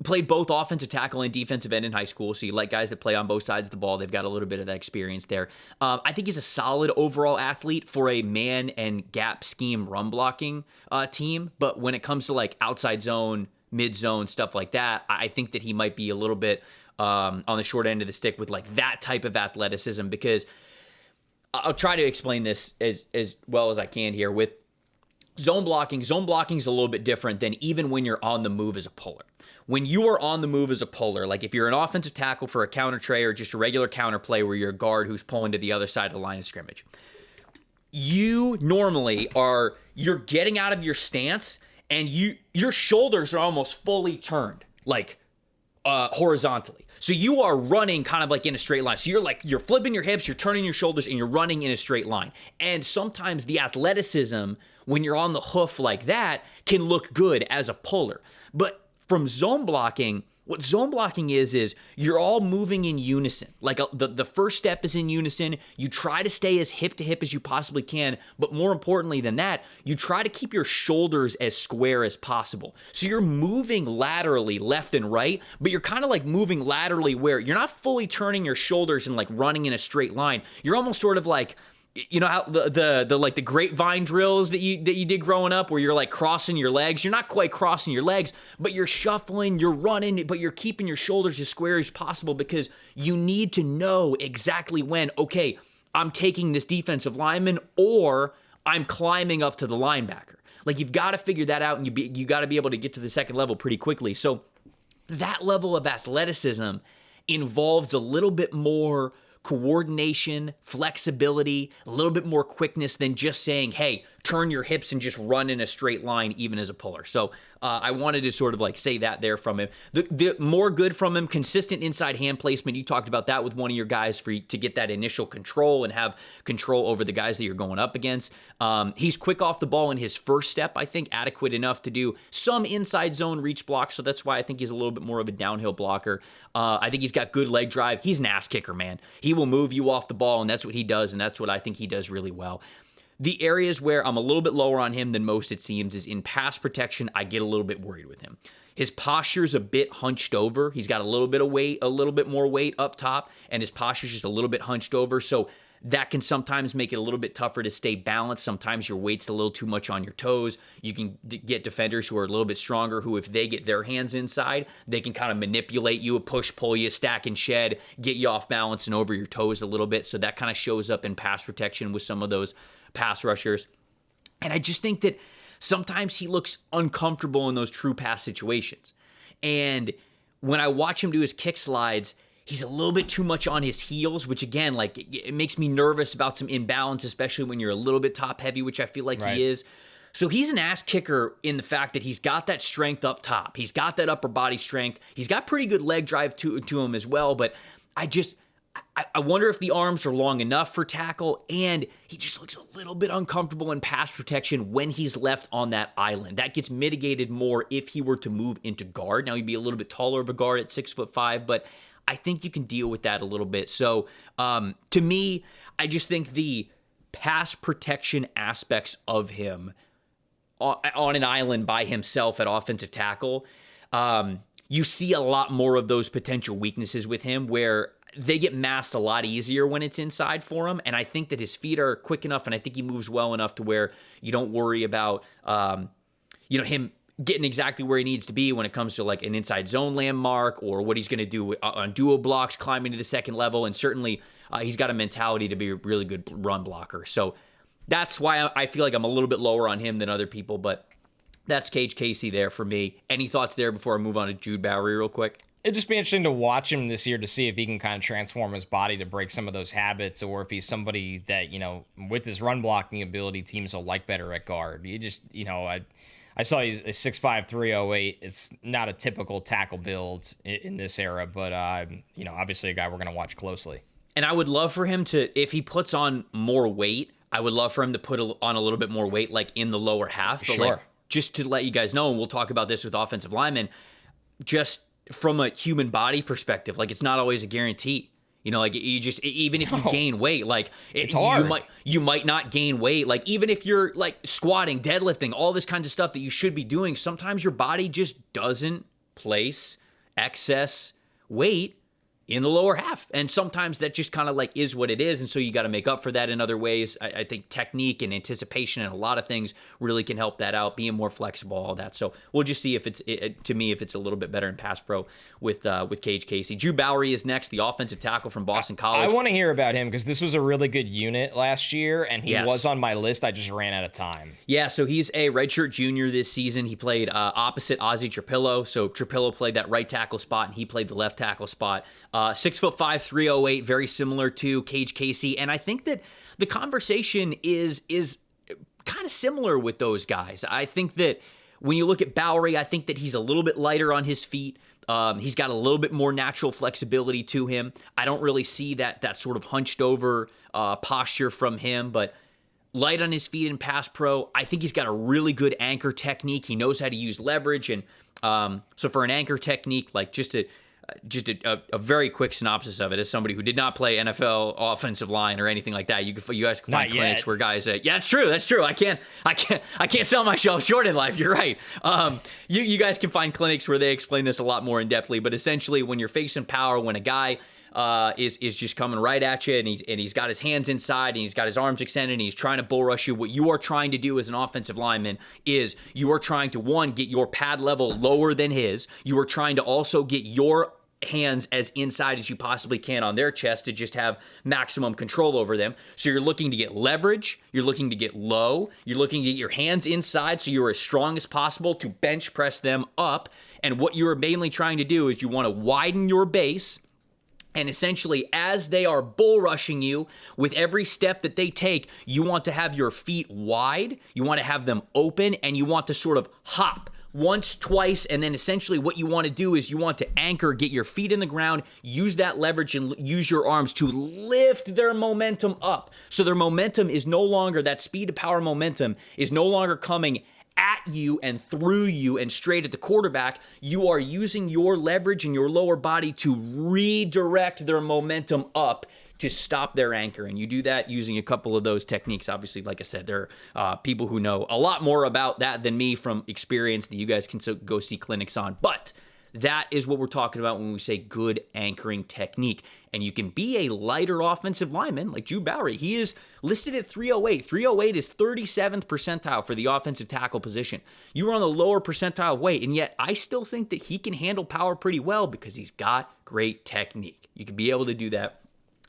played both offensive tackle and defensive end in high school, so you like guys that play on both sides of the ball. They've got a little bit of that experience there. I think he's a solid overall athlete for a man and gap scheme run blocking team, but when it comes to like outside zone, mid-zone, stuff like that, I think that he might be a little bit on the short end of the stick with like that type of athleticism, because I'll try to explain this as well as I can here. With zone blocking is a little bit different than even when you're on the move as a puller. When you are on the move as a puller, like if you're an offensive tackle for a counter tray or just a regular counter play where you're a guard who's pulling to the other side of the line of scrimmage, you normally you're getting out of your stance and your shoulders are almost fully turned, like horizontally. So you are running kind of like in a straight line. So you're flipping your hips, you're turning your shoulders, and you're running in a straight line. And sometimes the athleticism, when you're on the hoof like that, can look good as a puller. But from zone blocking, what zone blocking is you're all moving in unison. Like the first step is in unison. You try to stay as hip to hip as you possibly can, but more importantly than that, you try to keep your shoulders as square as possible. So you're moving laterally left and right, but you're kind of like moving laterally where you're not fully turning your shoulders and like running in a straight line. You're almost sort of like, you know how the like the grapevine drills that you did growing up where you're like crossing your legs. You're not quite crossing your legs, but you're shuffling, you're running, but you're keeping your shoulders as square as possible because you need to know exactly when, okay, I'm taking this defensive lineman or I'm climbing up to the linebacker. Like you've got to figure that out, and you got to be able to get to the second level pretty quickly. So that level of athleticism involves a little bit more coordination, flexibility, a little bit more quickness than just saying, hey, turn your hips and just run in a straight line, even as a puller. So I wanted to sort of like say that there from him. The more good from him, consistent inside hand placement. You talked about that with one of your guys to get that initial control and have control over the guys that you're going up against. He's quick off the ball in his first step, I think adequate enough to do some inside zone reach blocks. So that's why I think he's a little bit more of a downhill blocker. I think he's got good leg drive. He's an ass kicker, man. He will move you off the ball, and that's what he does, and that's what I think he does really well. The areas where I'm a little bit lower on him than most, it seems, is in pass protection. I get a little bit worried with him. His posture's a bit hunched over. He's got a little bit of weight, a little bit more weight up top, and his posture's just a little bit hunched over. So that can sometimes make it a little bit tougher to stay balanced. Sometimes your weight's a little too much on your toes. You can get defenders who are a little bit stronger, who if they get their hands inside, they can kind of manipulate you, push, pull you, stack and shed, get you off balance and over your toes a little bit. So that kind of shows up in pass protection with some of those pass rushers. And I just think that sometimes he looks uncomfortable in those true pass situations. And when I watch him do his kick slides, he's a little bit too much on his heels, which again, like it makes me nervous about some imbalance, especially when you're a little bit top heavy, which I feel like he is. So he's an ass kicker in the fact that he's got that strength up top. He's got that upper body strength. He's got pretty good leg drive to him as well. But I wonder if the arms are long enough for tackle, and he just looks a little bit uncomfortable in pass protection when he's left on that island. That gets mitigated more if he were to move into guard. Now, he'd be a little bit taller of a guard at 6'5", but I think you can deal with that a little bit. So to me, I just think the pass protection aspects of him on an island by himself at offensive tackle, you see a lot more of those potential weaknesses with him where they get masked a lot easier when it's inside for him. And I think that his feet are quick enough, and I think he moves well enough to where you don't worry about, him getting exactly where he needs to be when it comes to like an inside zone landmark or what he's going to do on duo blocks, climbing to the second level. And certainly he's got a mentality to be a really good run blocker. So that's why I feel like I'm a little bit lower on him than other people, but that's Kage Casey there for me. Any thoughts there before I move on to Jude Bowry real quick? It'd just be interesting to watch him this year to see if he can kind of transform his body to break some of those habits, or if he's somebody that, with his run blocking ability, teams will like better at guard. I saw he's a 6'5", 308. It's not a typical tackle build in this era, but, obviously a guy we're going to watch closely. And I would love for him to, if he puts on more weight, I would love for him to put on a little bit more weight, like in the lower half. But sure. Like, just to let you guys know, and we'll talk about this with offensive linemen, just from a human body perspective, like it's not always a guarantee. Like you just, even if you gain weight, like it's hard. You might not gain weight. Like even if you're like squatting, deadlifting, all this kinds of stuff that you should be doing, sometimes your body just doesn't place excess weight in the lower half. And sometimes that just kind of like is what it is. And so you got to make up for that in other ways. I think technique and anticipation and a lot of things really can help that out, being more flexible, all that. So we'll just see if it's a little bit better in pass pro with Kage Casey. Jude Bowry is next, the offensive tackle from Boston College. I want to hear about him because this was a really good unit last year, and he was on my list. I just ran out of time. Yeah, so he's a redshirt junior this season. He played opposite Ozzie Trapillo. So Trapillo played that right tackle spot, and he played the left tackle spot. 6'5", 308, very similar to Kage Casey. And I think that the conversation is kind of similar with those guys. I think that when you look at Bowry, I think that he's a little bit lighter on his feet. He's got a little bit more natural flexibility to him. I don't really see that sort of hunched over posture from him, but light on his feet in pass pro. I think he's got a really good anchor technique. He knows how to use leverage. And so for an anchor technique, like just a very quick synopsis of it as somebody who did not play NFL offensive line or anything like that. You guys can find clinics where guys say, yeah, that's true. I can't sell myself short in life. You're right. You guys can find clinics where they explain this a lot more in depthly, but essentially when you're facing power, when a guy is just coming right at you and he's got his hands inside and he's got his arms extended and he's trying to bull rush you, what you are trying to do as an offensive lineman is you are trying to, one, get your pad level lower than his. You are trying to also get your hands as inside as you possibly can on their chest to just have maximum control over them. So you're looking to get leverage, you're looking to get low, you're looking to get your hands inside so you're as strong as possible to bench press them up. And what you're mainly trying to do is you want to widen your base And essentially, as they are bull rushing you, with every step that they take, you want to have your feet wide, you want to have them open, and you want to sort of hop once, twice, and then essentially what you want to do is you want to anchor, get your feet in the ground, use that leverage, and use your arms to lift their momentum up. So their momentum is no longer, that speed to power momentum is no longer coming at you and through you and straight at the quarterback. You are using your leverage in your lower body to redirect their momentum up to stop their anchor. And you do that using a couple of those techniques. Obviously, like I said, there are people who know a lot more about that than me from experience that you guys can go see clinics on. But that is what we're talking about when we say good anchoring technique. And you can be a lighter offensive lineman like Jude Bowry. He is listed at 308. 308 is 37th percentile for the offensive tackle position. You are on the lower percentile of weight, and yet I still think that he can handle power pretty well because he's got great technique. You can be able to do that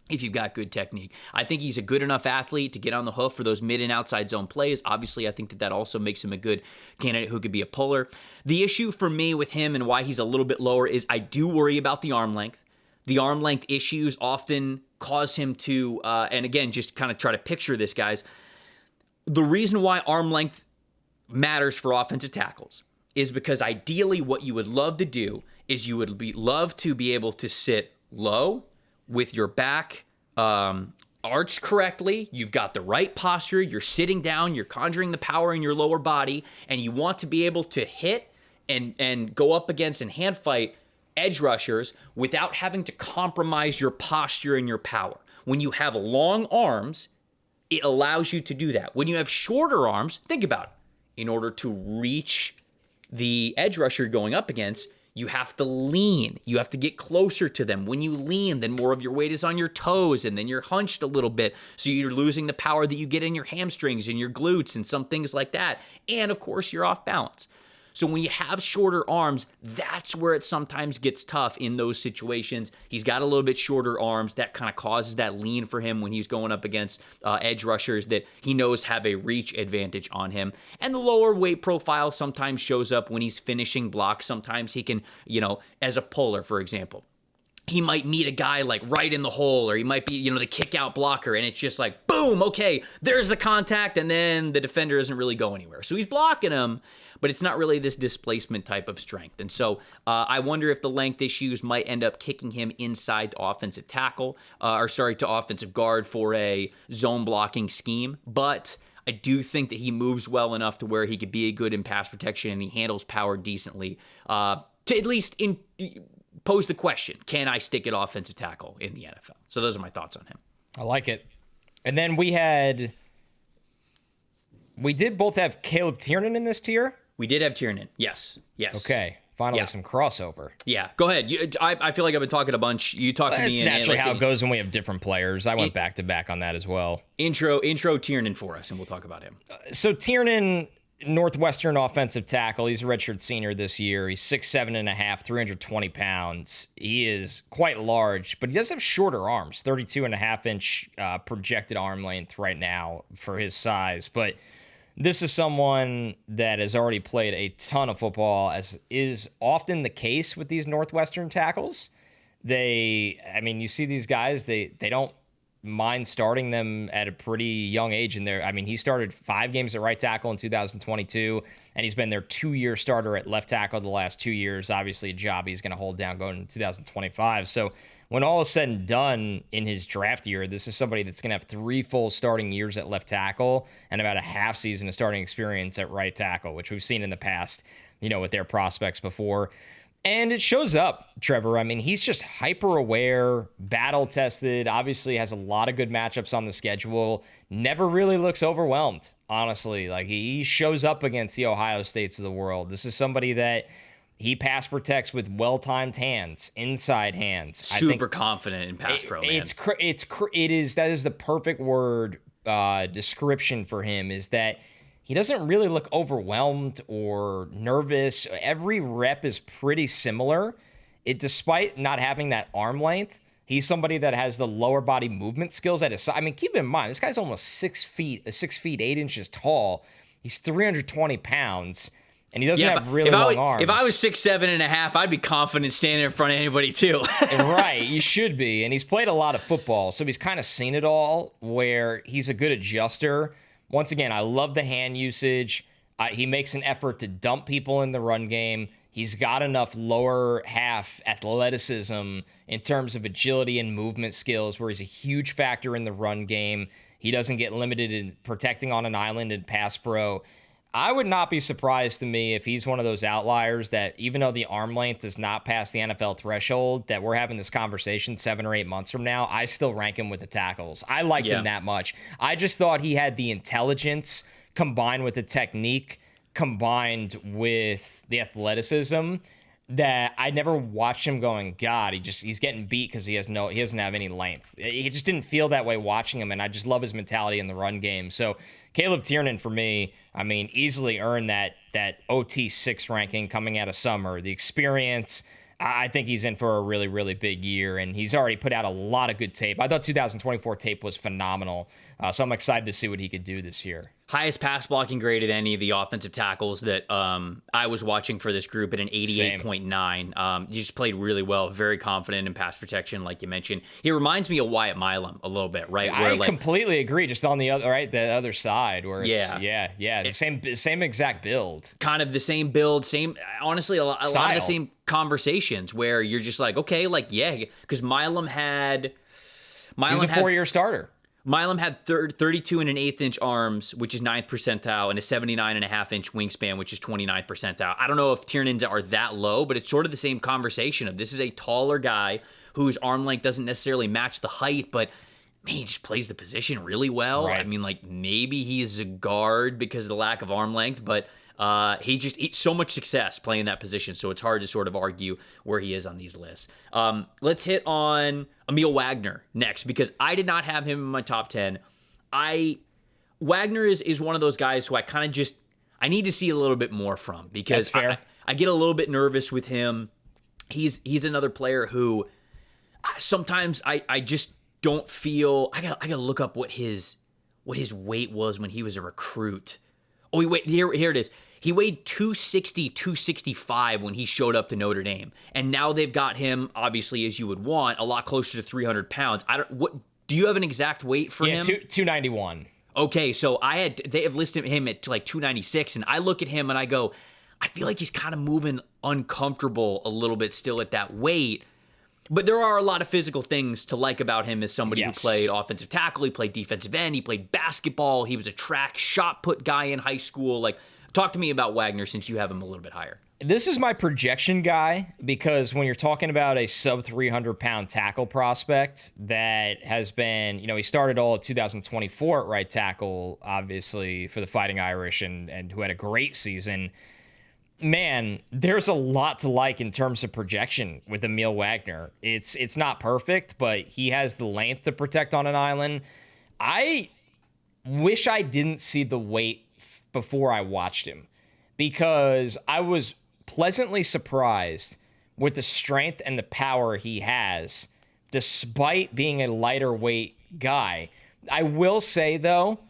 if you've got good technique. I think he's a good enough athlete to get on the hoof for those mid and outside zone plays. Obviously, I think that also makes him a good candidate who could be a puller. The issue for me with him and why he's a little bit lower is I do worry about the arm length. The arm length issues often cause him to, and again, just kind of try to picture this, guys. The reason why arm length matters for offensive tackles is because ideally what you would love to do is you would love to be able to sit low, with your back arched correctly, you've got the right posture, you're sitting down, you're conjuring the power in your lower body, and you want to be able to hit and go up against and hand fight edge rushers without having to compromise your posture and your power. When you have long arms, it allows you to do that. When you have shorter arms, think about it. In order to reach the edge rusher you're going up against, you have to lean. You have to get closer to them. When you lean, then more of your weight is on your toes, and then you're hunched a little bit. So you're losing the power that you get in your hamstrings and your glutes and some things like that. And of course, you're off balance. So when you have shorter arms, that's where it sometimes gets tough in those situations. He's got a little bit shorter arms. That kind of causes that lean for him when he's going up against edge rushers that he knows have a reach advantage on him. And the lower weight profile sometimes shows up when he's finishing blocks. Sometimes he can, as a puller, for example, he might meet a guy like right in the hole, or he might be, the kick out blocker, and it's just like, boom, okay, there's the contact, and then the defender doesn't really go anywhere. So he's blocking him, but it's not really this displacement type of strength. And so I wonder if the length issues might end up kicking him inside to offensive tackle, to offensive guard for a zone blocking scheme. But I do think that he moves well enough to where he could be good in pass protection, and he handles power decently to at least pose the question, can I stick at offensive tackle in the NFL? So those are my thoughts on him. I like it. And then we did both have Caleb Tiernan in this tier. We did have Tiernan. Yes. Okay. Finally, some crossover. Yeah. Go ahead. I feel like I've been talking a bunch. You talked to me. That's naturally how it goes when we have different players. I went back to back on that as well. Intro Tiernan for us, and we'll talk about him. So Tiernan, Northwestern offensive tackle. He's a redshirt senior this year. He's 6'7.5", 320 pounds. He is quite large, but he does have shorter arms, 32.5-inch projected arm length right now for his size. But this is someone that has already played a ton of football, as is often the case with these Northwestern tackles. You see these guys, they don't mind starting them at a pretty young age. And he started 5 games at right tackle in 2022, and he's been their 2-year starter at left tackle the last 2 years. Obviously, a job he's going to hold down going into 2025. So when all is said and done in his draft year, this is somebody that's going to have 3 full starting years at left tackle and about a half season of starting experience at right tackle, which we've seen in the past, with their prospects before. And it shows up, Trevor. He's just hyper-aware, battle-tested, obviously has a lot of good matchups on the schedule, never really looks overwhelmed, honestly. Like, he shows up against the Ohio States of the world. This is somebody that he pass protects with well-timed hands, inside hands. Super confident in pass pro, man. That is the perfect word description for him, is that he doesn't really look overwhelmed or nervous. Every rep is pretty similar. Despite not having that arm length, he's somebody that has the lower body movement skills at his side. Keep in mind, this guy's almost 6 feet 8 inches tall. He's 320 pounds. And he doesn't have really long arms. If I was 6'7.5", I'd be confident standing in front of anybody too. Right, you should be. And he's played a lot of football, so he's kind of seen it all, where he's a good adjuster. Once again, I love the hand usage. He makes an effort to dump people in the run game. He's got enough lower half athleticism in terms of agility and movement skills where he's a huge factor in the run game. He doesn't get limited in protecting on an island in pass pro. I would not be surprised to me if he's one of those outliers that even though the arm length does not pass the NFL threshold, that we're having this conversation 7 or 8 months from now, I still rank him with the tackles. I liked him that much. I just thought he had the intelligence combined with the technique, combined with the athleticism, that I never watched him going, God, he's getting beat because he doesn't have any length. He just didn't feel that way watching him, and I just love his mentality in the run game. So Caleb Tiernan, for me, I mean, easily earned that OT 6 ranking coming out of summer. The experience, I think he's in for a really, really big year, and he's already put out a lot of good tape. I thought 2024 tape was phenomenal, so I'm excited to see what he could do this year. Highest pass blocking grade of any of the offensive tackles that I was watching for this group at an 88.9. He just played really well, very confident in pass protection, like you mentioned. He reminds me of Wyatt Milam a little bit, right? Where, I completely agree. Just on the other side, where it's the same exact build, kind of the same build, honestly, a lot of the same conversations where you're just like, okay, like because Milam he was a 4-year starter. Milam had 32 and an 1/8 inch arms, which is 9th percentile, and a 79.5 inch wingspan, which is 29th percentile. I don't know if Tiernans are that low, but it's sort of the same conversation of this is a taller guy whose arm length doesn't necessarily match the height, but man, he just plays the position really well. Right. I mean, like maybe he's a guard because of the lack of arm length, but he's so much success playing that position, so it's hard to sort of argue where he is on these lists. Let's hit on Aamil Wagner next, because I did not have him in my top 10. Wagner is one of those guys who I kind of just I need to see a little bit more from, because I get a little bit nervous with him. He's another player who sometimes I just don't feel I gotta look up what his weight was when he was a recruit. Oh, wait, here it is. He weighed 260, 265 when he showed up to Notre Dame. And now they've got him, obviously, as you would want, a lot closer to 300 pounds. Do you have an exact weight for him? 291. Okay, so they have listed him at like 296, and I look at him and I go, I feel like he's kind of moving uncomfortable a little bit still at that weight. But there are a lot of physical things to like about him as somebody who played offensive tackle. He played defensive end. He played basketball. He was a track shot put guy in high school. Like, talk to me about Wagner since you have him a little bit higher. This is my projection guy, because when you're talking about a sub 300-pound tackle prospect that has been, he started all of 2024 at right tackle, obviously, for the Fighting Irish and who had a great season. Man, there's a lot to like in terms of projection with Aamil Wagner. It's not perfect, but he has the length to protect on an island. I wish I didn't see the weight before I watched him, because I was pleasantly surprised with the strength and the power he has, despite being a lighter weight guy. I will say, though,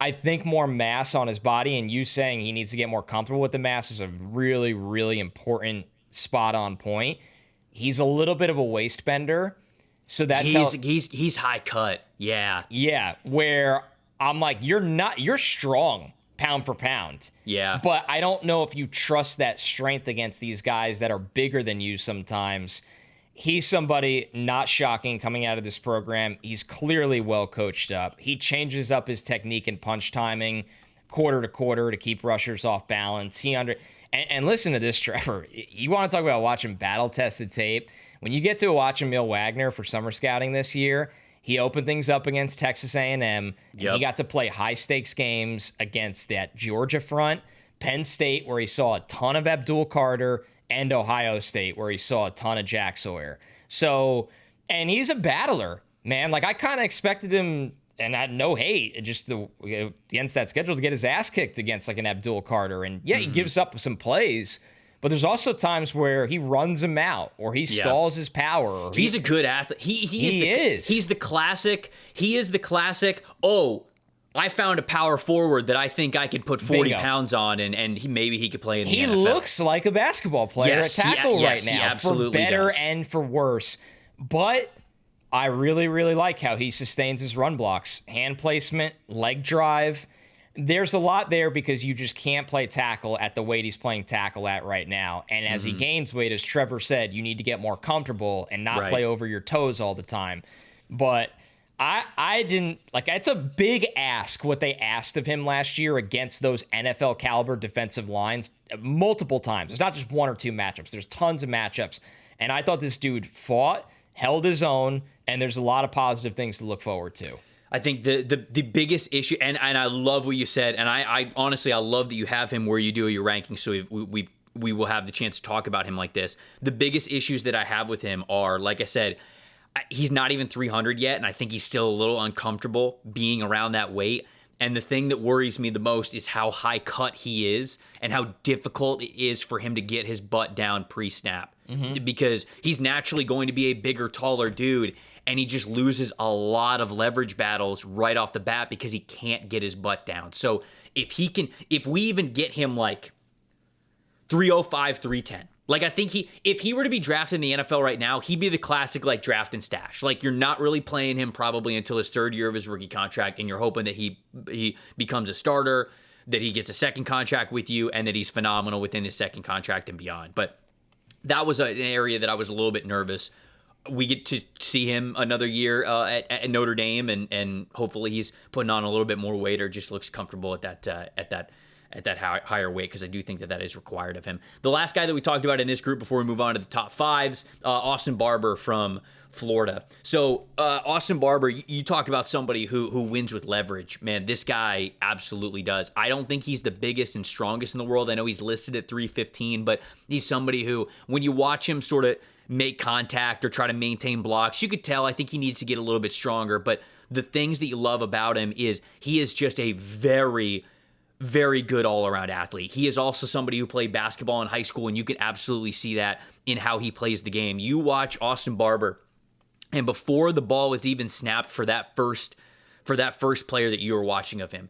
I think more mass on his body, and you saying he needs to get more comfortable with the mass is a really, really important spot on point. He's a little bit of a waist bender, so that's he's high cut. Yeah, where I'm like, you're strong pound for pound. Yeah, but I don't know if you trust that strength against these guys that are bigger than you sometimes. He's somebody not shocking coming out of this program. He's clearly well coached up. He changes up his technique and punch timing quarter to quarter to keep rushers off balance. And listen to this, Trevor. You want to talk about watching battle-tested tape? When you get to watch Aamil Wagner for summer scouting this year, he opened things up against Texas A&M, and he got to play high-stakes games against that Georgia front, Penn State, where he saw a ton of Abdul Carter, and Ohio State, where he saw a ton of Jack Sawyer. So, and he's a battler, man. Like, I kind of expected him, and I had no hate, just against that schedule, to get his ass kicked against like an Abdul Carter. And he gives up some plays, but there's also times where he runs him out, or he stalls his power. Or he's a good athlete. He is the classic. He is the classic. Oh, I found a power forward that I think I could put 40 Bingo. pounds on, and maybe he could play in the NFL. He looks like a basketball player Yes, at tackle yes, right he now, absolutely for better does. and for worse. But I really, really like how he sustains his run blocks. Hand placement, leg drive. There's a lot there because you just can't play tackle at the weight he's playing tackle at right now. And as he gains weight, as Trevor said, you need to get more comfortable and not play over your toes all the time. But I didn't like, it's a big ask what they asked of him last year against those NFL caliber defensive lines multiple times. It's not just one or two matchups. There's tons of matchups. And I thought this dude fought, held his own, and there's a lot of positive things to look forward to. I think the biggest issue, and I love what you said, and I honestly, I love that you have him where you do your rankings, so we will have the chance to talk about him like this. The biggest issues that I have with him are, like I said, he's not even 300 yet, and I think he's still a little uncomfortable being around that weight. And the thing that worries me the most is how high cut he is and how difficult it is for him to get his butt down pre-snap. Because he's naturally going to be a bigger, taller dude, and he just loses a lot of leverage battles right off the bat because he can't get his butt down. So if we even get him like 305, 310, like I think if he were to be drafted in the NFL right now, he'd be the classic like draft and stash. Like you're not really playing him probably until his third year of his rookie contract, and you're hoping that he becomes a starter, that he gets a second contract with you, and that he's phenomenal within his second contract and beyond. But that was an area that I was a little bit nervous. We get to see him another year at Notre Dame, and hopefully he's putting on a little bit more weight or just looks comfortable at that higher weight, because I do think that is required of him. The last guy that we talked about in this group before we move on to the top fives, Austin Barber from Florida. So Austin Barber, you talk about somebody who wins with leverage. Man, this guy absolutely does. I don't think he's the biggest and strongest in the world. I know he's listed at 315, but he's somebody who, when you watch him sort of make contact or try to maintain blocks, you could tell I think he needs to get a little bit stronger. But the things that you love about him is he is just a very, very good all-around athlete. He is also somebody who played basketball in high school, and you can absolutely see that in how he plays the game. You watch Austin Barber, and before the ball is even snapped for that first player that you were watching of him,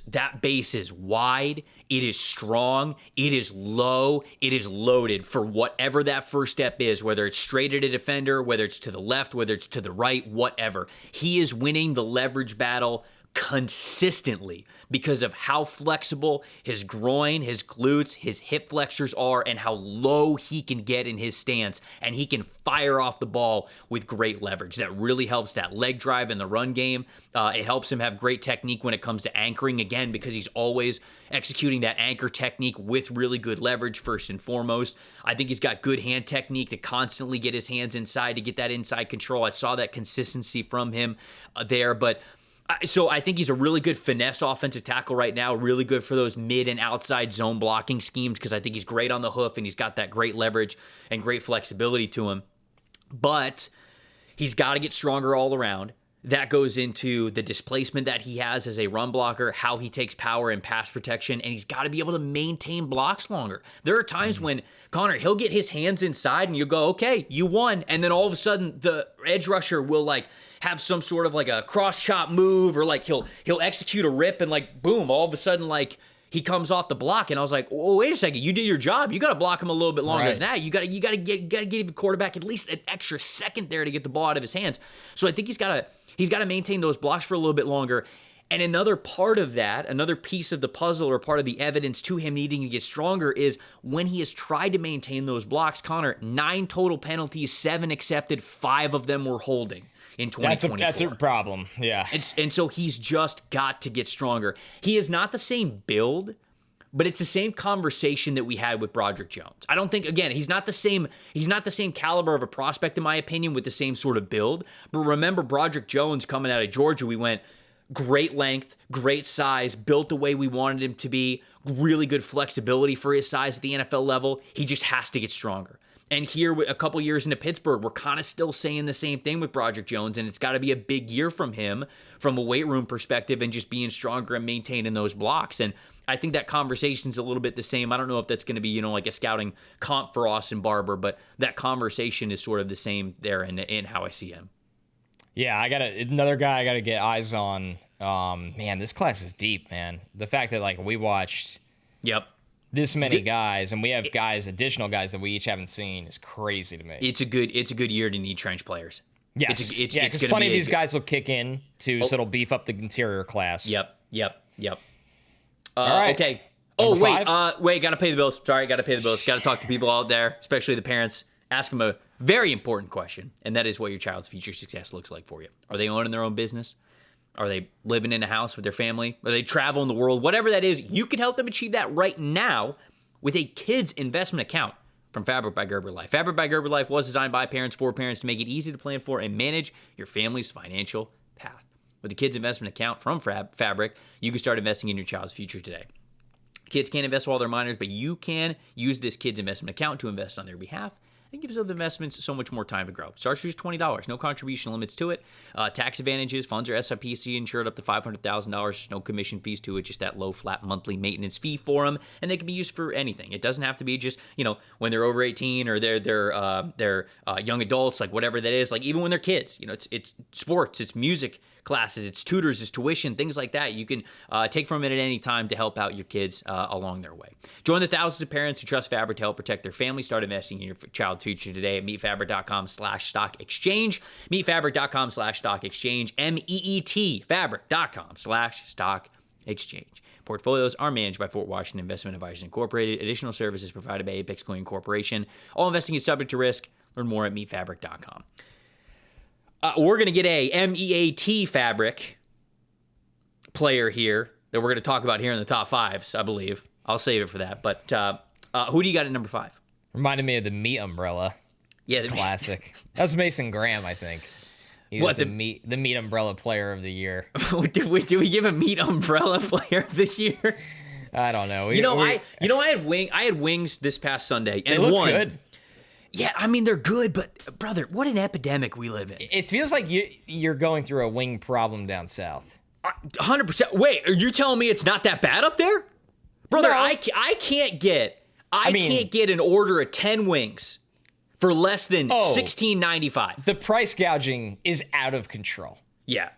that base is wide, it is strong, it is low, it is loaded for whatever that first step is, whether it's straight at a defender, whether it's to the left, whether it's to the right, whatever. He is winning the leverage battle consistently because of how flexible his groin, his glutes, his hip flexors are, and how low he can get in his stance, and he can fire off the ball with great leverage. That really helps that leg drive in the run game. It helps him have great technique when it comes to anchoring, again, because he's always executing that anchor technique with really good leverage first and foremost. I think he's got good hand technique to constantly get his hands inside, to get that inside control. I saw that consistency from him there, so I think he's a really good finesse offensive tackle right now, really good for those mid and outside zone blocking schemes, because I think he's great on the hoof and he's got that great leverage and great flexibility to him. But he's got to get stronger all around. That goes into the displacement that he has as a run blocker, how he takes power and pass protection, and he's got to be able to maintain blocks longer. There are times when, Connor, he'll get his hands inside and you go, okay, you won. And then all of a sudden the edge rusher will like have some sort of like a cross chop move, or like he'll execute a rip, and like, boom, all of a sudden like he comes off the block, and I was like, "Oh, wait a second! You did your job. You got to block him a little bit longer than that. You got to give the quarterback at least an extra second there to get the ball out of his hands." So I think he's got to maintain those blocks for a little bit longer. And another part of that, another piece of the puzzle, or part of the evidence to him needing to get stronger, is when he has tried to maintain those blocks. Connor, 9 total penalties, 7 accepted, 5 of them were holding in 2024. That's a problem, yeah. And so he's just got to get stronger. He is not the same build, but it's the same conversation that we had with Broderick Jones. I don't think, again, he's not the same caliber of a prospect, in my opinion, with the same sort of build. But remember Broderick Jones coming out of Georgia, we went great length, great size, built the way we wanted him to be, really good flexibility for his size at the NFL level. He just has to get stronger. And here, a couple years into Pittsburgh, we're kind of still saying the same thing with Broderick Jones, and it's got to be a big year from him from a weight room perspective and just being stronger and maintaining those blocks. And I think that conversation's a little bit the same. I don't know if that's going to be, like a scouting comp for Austin Barber, but that conversation is sort of the same there in how I see him. Yeah, another guy I got to get eyes on Man, this class is deep, man. The fact that like we watched Yep. this many guys, and we have additional guys that we each haven't seen, is crazy to me. It's a good year to need trench players. Yes. Because plenty of these guys will kick in too, so it'll beef up the interior class. Yep. All right. Okay. Number Wait, gotta pay the bills. Sorry, gotta pay the bills. Gotta talk to people out there, especially the parents. Ask them a very important question, and that is what your child's future success looks like for you. Are they owning their own business? Are they living in a house with their family? Are they traveling the world? Whatever that is, you can help them achieve that right now with a kids investment account from Fabric by Gerber Life. Fabric by Gerber Life was designed by parents for parents to make it easy to plan for and manage your family's financial path. With a kids investment account from Fabric, you can start investing in your child's future today. Kids can't invest while they're minors, but you can use this kids investment account to invest on their behalf. It gives other investments so much more time to grow. Starts with just $20. No contribution limits to it. Tax advantages. Funds are SIPC insured up to $500,000. No commission fees to it. Just that low, flat monthly maintenance fee for them. And they can be used for anything. It doesn't have to be just, when they're over 18 or they're young adults, like whatever that is. Like even when they're kids, it's sports, it's music classes, it's tutors, it's tuition, things like that. You can take from it at any time to help out your kids along their way. Join the thousands of parents who trust Fabric to help protect their family. Start investing in your child's future today at meetfabric.com/stock exchange. Meetfabric.com/stock exchange. MEET fabric.com/stock exchange. Portfolios are managed by Fort Washington Investment Advisors Incorporated. Additional services provided by Apex Coin Corporation. All investing is subject to risk. Learn more at meetfabric.com. We're going to get a MEAT Fabric player here that we're going to talk about here in the top fives, I believe. I'll save it for that. But who do you got at number 5? Reminded me of the meat umbrella. Yeah, the classic. That was Mason Graham, I think. He was the meat umbrella player of the year. Did we give a meat umbrella player of the year? I don't know. I had wings this past Sunday, and they looked good. Yeah, I mean, they're good, but brother, what an epidemic we live in. It feels like you're going through a wing problem down south. 100%. Wait, are you telling me it's not that bad up there? Brother, no. I can't get an order of 10 wings for less than $16.95. The price gouging is out of control. Yeah.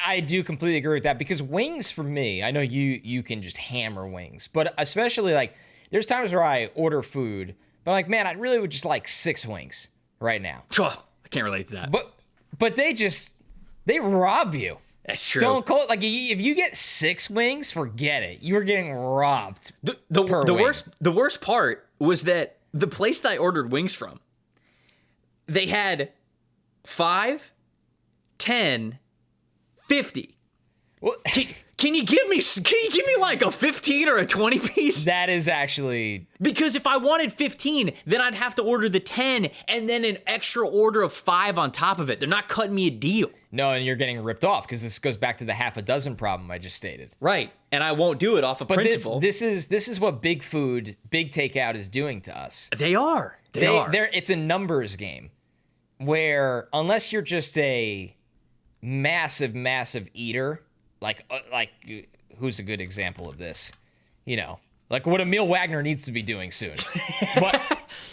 I do completely agree with that, because wings for me, I know you can just hammer wings, but especially like there's times where I order food, but like, man, I really would just like 6 wings right now. Oh, I can't relate to that. But they rob you. That's true. Stone Cold, like if you get 6 wings, forget it. You are getting robbed. The worst part was that the place that I ordered wings from, they had 5, 10, 50. Well, can you give me like a 15 or a 20 piece? That is actually, because if I wanted 15, then I'd have to order the 10 and then an extra order of 5 on top of it. They're not cutting me a deal. No, and you're getting ripped off, because this goes back to the half a dozen problem I just stated. Right, and I won't do it off of principle. This is what big takeout is doing to us. They are. It's a numbers game, where unless you're just a massive eater. Like who's a good example of this? Like what Aamil Wagner needs to be doing soon. But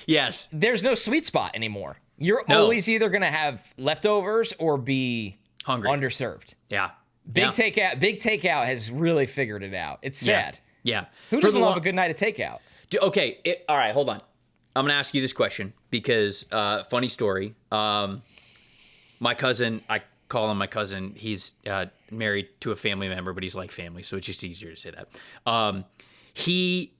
yes, there's no sweet spot anymore. You're always either going to have leftovers or be hungry, underserved. Yeah. Big takeout has really figured it out. It's sad. Yeah. Who doesn't love a good night of takeout? Okay. All right, hold on. I'm going to ask you this question because funny story. My cousin, I call him my cousin. He's married to a family member, but he's like family, so it's just easier to say that. He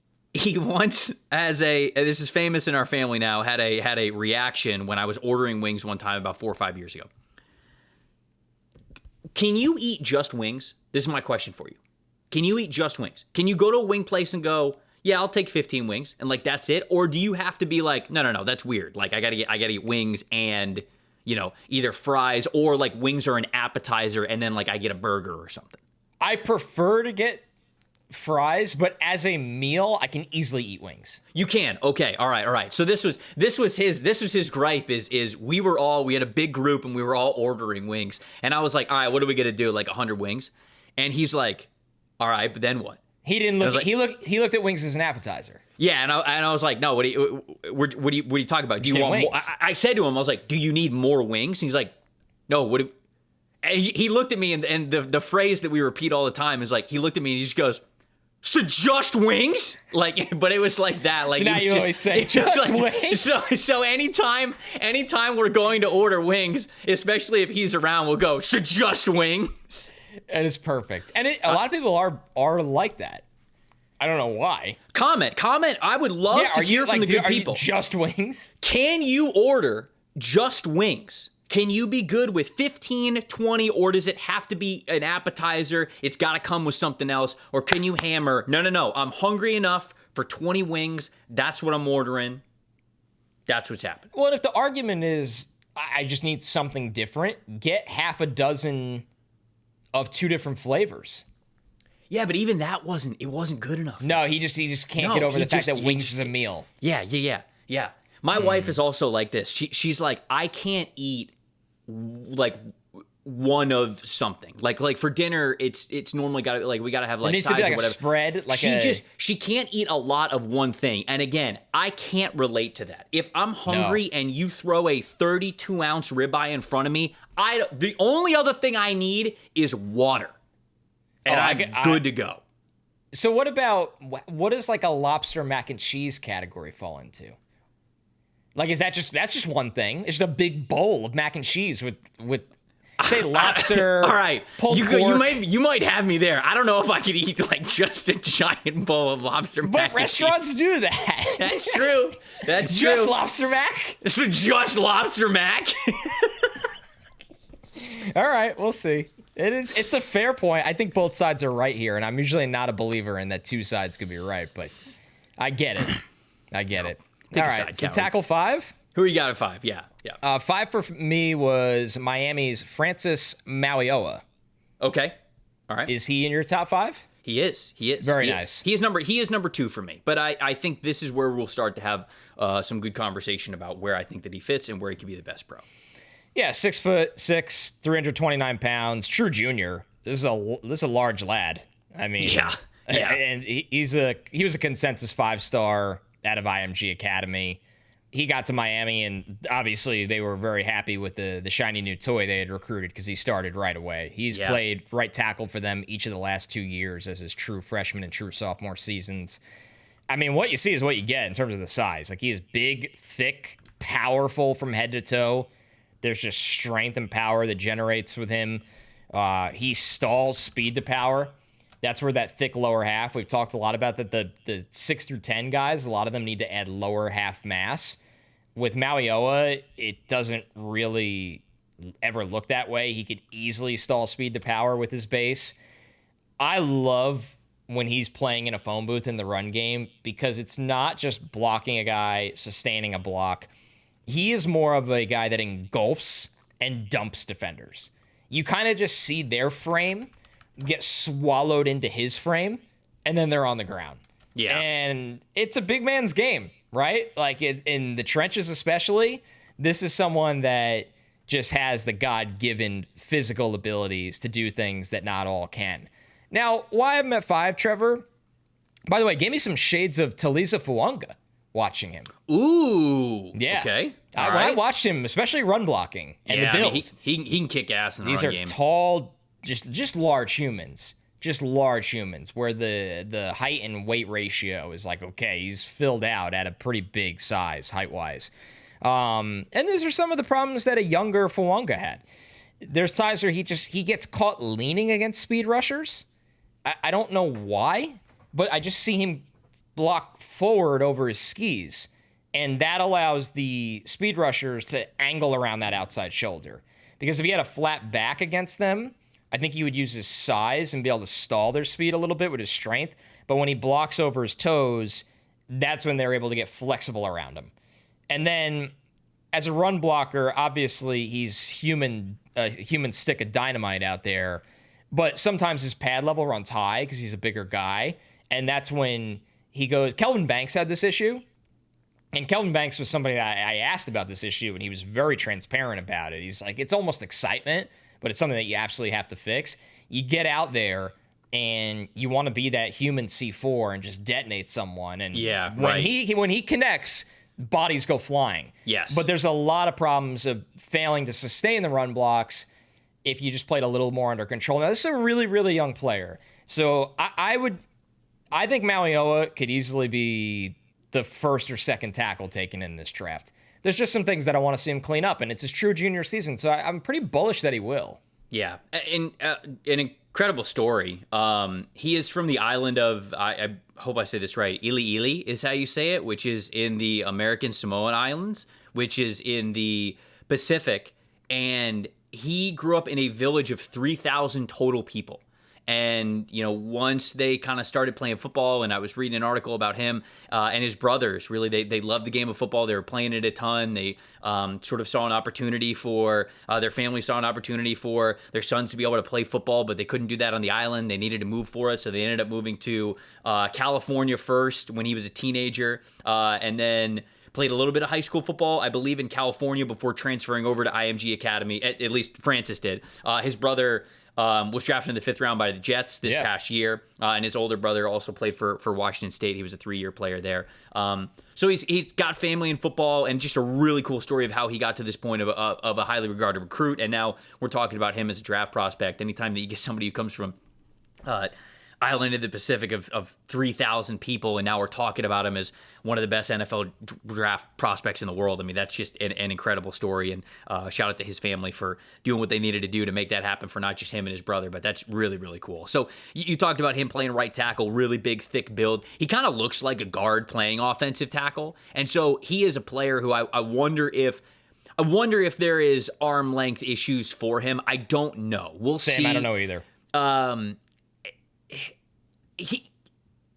once, this is famous in our family now, had a reaction when I was ordering wings one time about 4 or 5 years ago. Can you eat just wings? This is my question for you. Can you eat just wings? Can you go to a wing place and go, yeah, I'll take 15 wings, and like that's it? Or do you have to be like, no, that's weird. Like I gotta eat wings and either fries, or like wings are an appetizer and then like I get a burger or something. I prefer to get fries, but as a meal, I can easily eat wings. You can. Okay. All right. So this was his gripe is we had a big group and we were all ordering wings. And I was like, all right, what are we going to do? Like 100 wings? And he's like, all right, but then what? He didn't look, he looked at wings as an appetizer. Yeah, and I was like, no, what are you talking about? Do you want more? I said to him, I was like, do you need more wings? And he's like, no, And he looked at me, and the phrase that we repeat all the time is like, he looked at me and he just goes, "So just wings?" Like, but it was like that. Like, so now you always say just wings. So anytime we're going to order wings, especially if he's around, we'll go, "So just wings." And it's perfect. And a lot of people are like that. I don't know why. Comment. I would love to hear from the good people. Just wings? Can you order just wings? Can you be good with 15, 20, or does it have to be an appetizer? It's got to come with something else. Or can you hammer, no, I'm hungry enough for 20 wings. That's what I'm ordering. That's what's happening. Well, if the argument is, I just need something different, get half a dozen of 2 different flavors. Yeah, but even that wasn't good enough. No, he just can't get over the fact that wings is a meal. Yeah. My wife is also like this. She's like, I can't eat like one of something. Like for dinner, it's normally got to, like, we got to have like sides or whatever. A spread. Like she can't eat a lot of one thing. And again, I can't relate to that. If I'm hungry and you throw a 32-ounce ribeye in front of me, the only other thing I need is water. And I'm good to go. So what does like a lobster mac and cheese category fall into? Like, that's just one thing? It's just a big bowl of mac and cheese with say lobster. All right, pulled pork. You might have me there. I don't know if I could eat like just a giant bowl of lobster mac. But restaurants do that. That's true. That's just true. Lobster mac. So just lobster mac. All right, we'll see. It's a fair point. I think both sides are right here, and I'm usually not a believer in that 2 sides could be right, but I get it. All right, so tackle 5? Who you got at 5? Yeah. 5 for me was Miami's Francis Mauigoa. Okay. All right. Is he in your top 5? He is. Very nice. He is number 2 for me. But I think this is where we'll start to have some good conversation about where I think that he fits and where he could be the best pro. Yeah, 6'6", 329 pounds, true junior. This is a large lad. I mean, yeah. And he was a consensus 5-star out of IMG Academy. He got to Miami, and obviously they were very happy with the shiny new toy they had recruited because he started right away. He's played right tackle for them each of the last 2 years as his true freshman and true sophomore seasons. I mean, what you see is what you get in terms of the size. Like, he is big, thick, powerful from head to toe. There's just strength and power that generates with him. He stalls speed to power. That's where that thick lower half, we've talked a lot about that the 6 through 10 guys, a lot of them need to add lower half mass. With Mauigoa, it doesn't really ever look that way. He could easily stall speed to power with his base. I love when he's playing in a phone booth in the run game because it's not just blocking a guy, sustaining a block. He is more of a guy that engulfs and dumps defenders. You kind of just see their frame get swallowed into his frame, and then they're on the ground. Yeah. And it's a big man's game, right? Like, in the trenches especially, this is someone that just has the God-given physical abilities to do things that not all can. Now, why I'm at 5, Trevor? By the way, gave me some shades of Taliza Fuanga watching him. Ooh. Yeah. Okay. When I watched him, especially run blocking and the build. I mean, he can kick ass in the These run are game. tall, just large humans. Just large humans where the height and weight ratio is like, okay, he's filled out at a pretty big size height-wise. And those are some of the problems that a younger Fuanga had. There's times where he gets caught leaning against speed rushers. I don't know why, but I just see him block forward over his skis, and that allows the speed rushers to angle around that outside shoulder. Because if he had a flat back against them, I think he would use his size and be able to stall their speed a little bit with his strength. But when he blocks over his toes, that's when they're able to get flexible around him. And then as a run blocker, obviously he's human stick of dynamite out there. But sometimes his pad level runs high because he's a bigger guy. And that's when he goes. Kelvin Banks had this issue. And Kelvin Banks was somebody that I asked about this issue, and he was very transparent about it. He's like, it's almost excitement, but it's something that you absolutely have to fix. You get out there and you want to be that human C4 and just detonate someone. And when he connects, bodies go flying. Yes. But there's a lot of problems of failing to sustain the run blocks. if you just played a little more under control. Now, this is a really, really young player. So I think Mauigoa could easily be the first or second tackle taken in this draft. There's just some things that I want to see him clean up, and it's his true junior season, so I'm pretty bullish that he will. Yeah, and an incredible story. He is from the island of, I hope I say this right, Ili is how you say it, which is in the American Samoan Islands, which is in the Pacific, and he grew up in a village of 3,000 total people. And, once they kind of started playing football, and I was reading an article about him and his brothers, really, they loved the game of football. They were playing it a ton. They sort of saw an opportunity for, their family saw an opportunity for their sons to be able to play football, but they couldn't do that on the island. They needed to move for it, so they ended up moving to California first when he was a teenager, and then played a little bit of high school football, I believe, in California before transferring over to IMG Academy. At least Francis did. His brother was drafted in the 5th round by the Jets this past year, and his older brother also played for Washington State. He was a 3-year player there. So he's got family in football, and just a really cool story of how he got to this point of a highly regarded recruit, and now we're talking about him as a draft prospect. Anytime that you get somebody who comes from island in the Pacific of 3,000 people, and now we're talking about him as one of the best NFL draft prospects in the world. I mean, that's just an incredible story, and shout out to his family for doing what they needed to do to make that happen for not just him and his brother, but that's really, really cool. So you talked about him playing right tackle, really big, thick build. He kind of looks like a guard playing offensive tackle, and so he is a player who I wonder if there is arm length issues for him. I don't know. We'll see. I don't know either.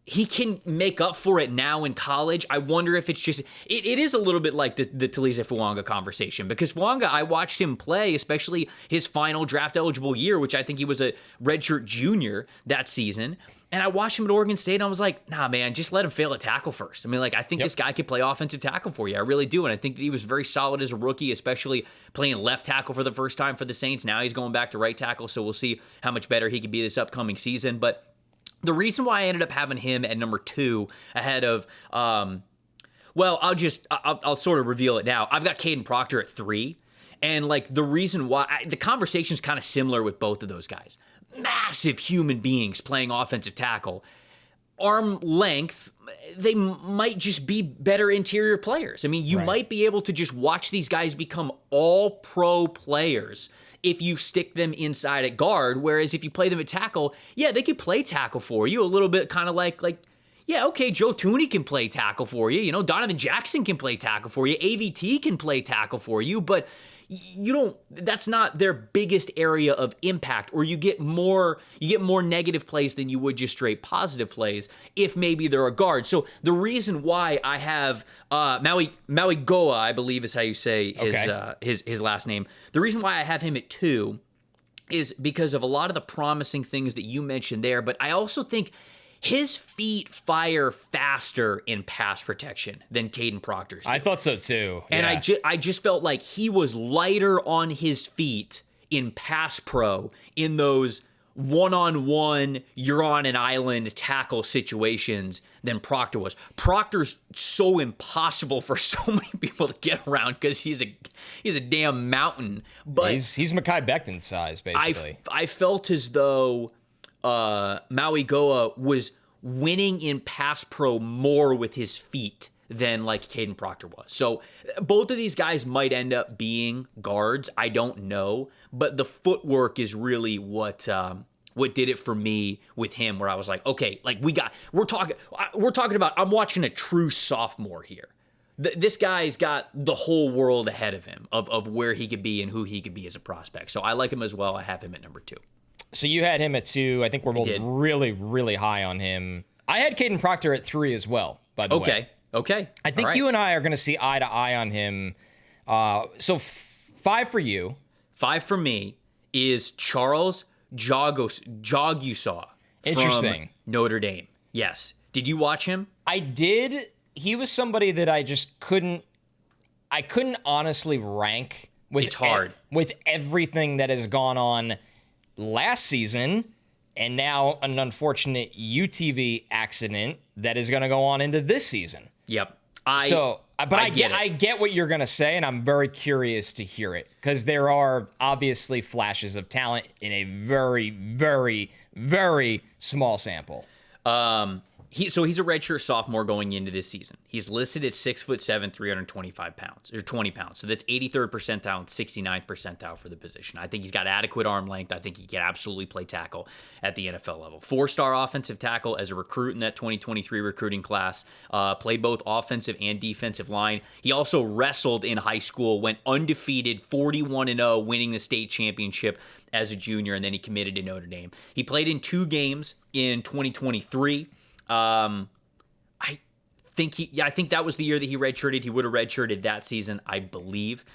He can make up for it now in college. I wonder if it's just it is a little bit like the Taliese Fuanga conversation, because Fuanga, I watched him play, especially his final draft eligible year, which I think he was a redshirt junior that season. And I watched him at Oregon State, and I was like, nah, man, just let him fail at tackle first. I mean, I think this guy could play offensive tackle for you. I really do. And I think that he was very solid as a rookie, especially playing left tackle for the first time for the Saints. Now he's going back to right tackle, so we'll see how much better he could be this upcoming season. But the reason why I ended up having him at number 2 ahead of, I'll sort of reveal it now. I've got Kadyn Proctor at 3. And the reason why, the conversation's kind of similar with both of those guys. Massive human beings playing offensive tackle. Arm length, they might just be better interior players. I mean, you might be able to just watch these guys become all pro players if you stick them inside at guard, whereas if you play them at tackle, they could play tackle for you a little bit, kind of like Joe Thuney can play tackle for you. Donovan Jackson can play tackle for you. AVT can play tackle for you, but that's not their biggest area of impact, or you get more negative plays than you would just straight positive plays if maybe they're a guard. So the reason why I have Mauigoa, I believe is how you say his last name. The reason why I have him at 2 is because of a lot of the promising things that you mentioned there, but I also think his feet fire faster in pass protection than Kadyn Proctor's do. I thought so too. And I just felt like he was lighter on his feet in pass pro in those one-on-one, you're on an island tackle situations than Proctor was. Proctor's so impossible for so many people to get around because he's a damn mountain. But he's Mekhi Becton size, basically. I felt as though Mauigoa was winning in pass pro more with his feet than Kadyn Proctor was. So both of these guys might end up being guards. I don't know, but the footwork is really what did it for me with him, where I was like, okay, we're talking about, I'm watching a true sophomore here. This guy's got the whole world ahead of him of where he could be and who he could be as a prospect. So I like him as well. I have him at number 2. So you had him at 2. I think we're both really, really high on him. I had Kadyn Proctor at 3 as well, by the way. Okay. I think you and I are going to see eye to eye on him. So 5 for you. 5 for me is Charles Jagusah. Interesting. From Notre Dame. Yes. Did you watch him? I did. He was somebody that I just couldn't honestly rank with. It's hard. With everything that has gone on last season, and now an unfortunate UTV accident that is going to go on into this season. Yep. But I get what you're going to say, and I'm very curious to hear it because there are obviously flashes of talent in a very, very, very small sample. He's a redshirt sophomore going into this season. He's listed at 6'7", 325 pounds or 20 pounds. So that's 83rd percentile and 69th percentile for the position. I think he's got adequate arm length. I think he can absolutely play tackle at the NFL level. 4-star offensive tackle as a recruit in that 2023 recruiting class. Played both offensive and defensive line. He also wrestled in high school, went undefeated, 41-0, winning the state championship as a junior, and then he committed to Notre Dame. He played in 2 games in 2023. I think that was the year that he redshirted. He would have redshirted that season, I believe.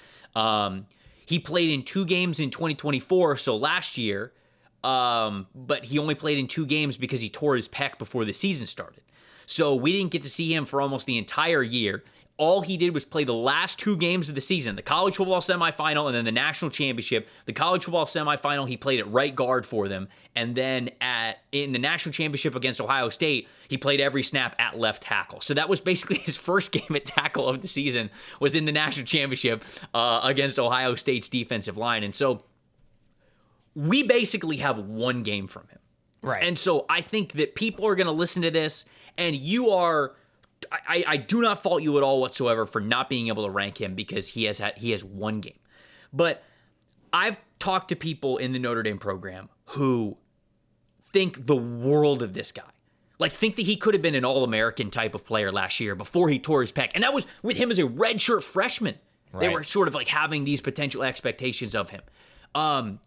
He played in 2 games in 2024, so last year, but he only played in 2 games because he tore his pec before the season started. So we didn't get to see him for almost the entire year. All he did was play the last 2 games of the season, the college football semifinal and then the national championship. The college football semifinal, he played at right guard for them. And then in the national championship against Ohio State, he played every snap at left tackle. So that was basically his first game at tackle of the season, was in the national championship against Ohio State's defensive line. And so we basically have 1 game from him. Right. And so I think that people are going to listen to this, and you are... I do not fault you at all whatsoever for not being able to rank him because he has 1 game. But I've talked to people in the Notre Dame program who think the world of this guy. Like, think that he could have been an All-American type of player last year before he tore his pec. And that was with him as a redshirt freshman. Right. They were sort of like having these potential expectations of him.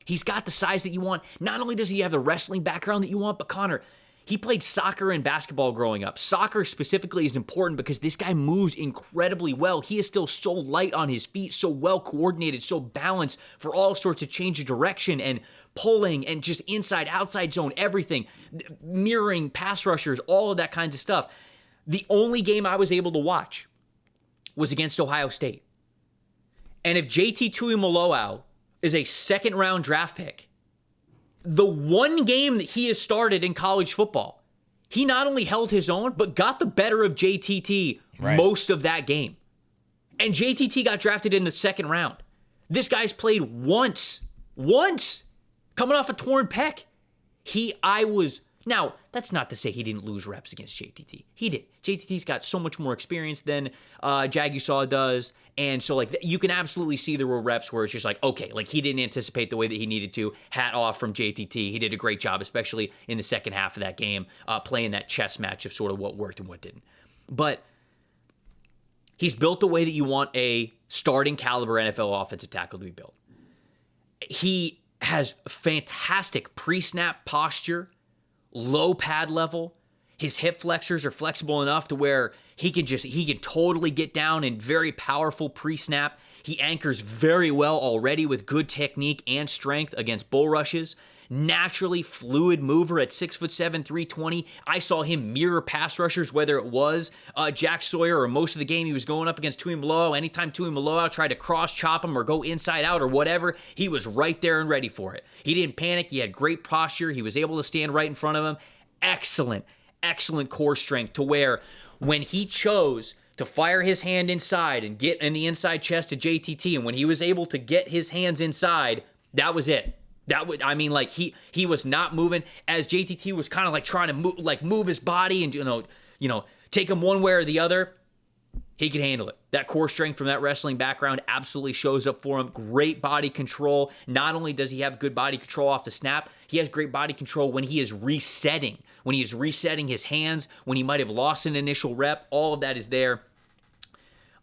He's got the size that you want. Not only does he have the wrestling background that you want, but Connor, he played soccer and basketball growing up. Soccer specifically is important because this guy moves incredibly well. He is still so light on his feet, so well coordinated, so balanced for all sorts of change of direction and pulling and just inside, outside zone, everything, mirroring pass rushers, all of that kinds of stuff. The only game I was able to watch was against Ohio State. And if JT Tuimoloau is a 2nd-round draft pick, the 1 game that he has started in college football, he not only held his own, but got the better of JTT most of that game. And JTT got drafted in the 2nd round. This guy's played once, coming off a torn pec. Now, that's not to say he didn't lose reps against JTT. He did. JTT's got so much more experience than Jagusah does. And so, like, you can absolutely see there were reps where it's just like, okay, like, he didn't anticipate the way that he needed to. Hat off from JTT. He did a great job, especially in the second half of that game, playing that chess match of sort of what worked and what didn't. But he's built the way that you want a starting caliber NFL offensive tackle to be built. He has fantastic pre-snap posture, low pad level. His hip flexors are flexible enough to where he can totally get down in very powerful pre-snap. He anchors very well already with good technique and strength against bull rushes. Naturally fluid mover at 6'7", 320. I saw him mirror pass rushers, whether it was Jack Sawyer or most of the game he was going up against Tuimoloau. Anytime Tuimoloau tried to cross chop him or go inside out or whatever, he was right there and ready for it. He didn't panic. He had great posture. He was able to stand right in front of him. Excellent core strength to where when he chose to fire his hand inside and get in the inside chest of JTT, and when he was able to get his hands inside, that was it. He was not moving as JTT was kind of like trying to move his body and take him one way or the other. He could handle it. That core strength from that wrestling background absolutely shows up for him. Great body control. Not only does he have good body control off the snap, he has great body control when he is resetting. When he is resetting his hands, when he might have lost an initial rep, all of that is there.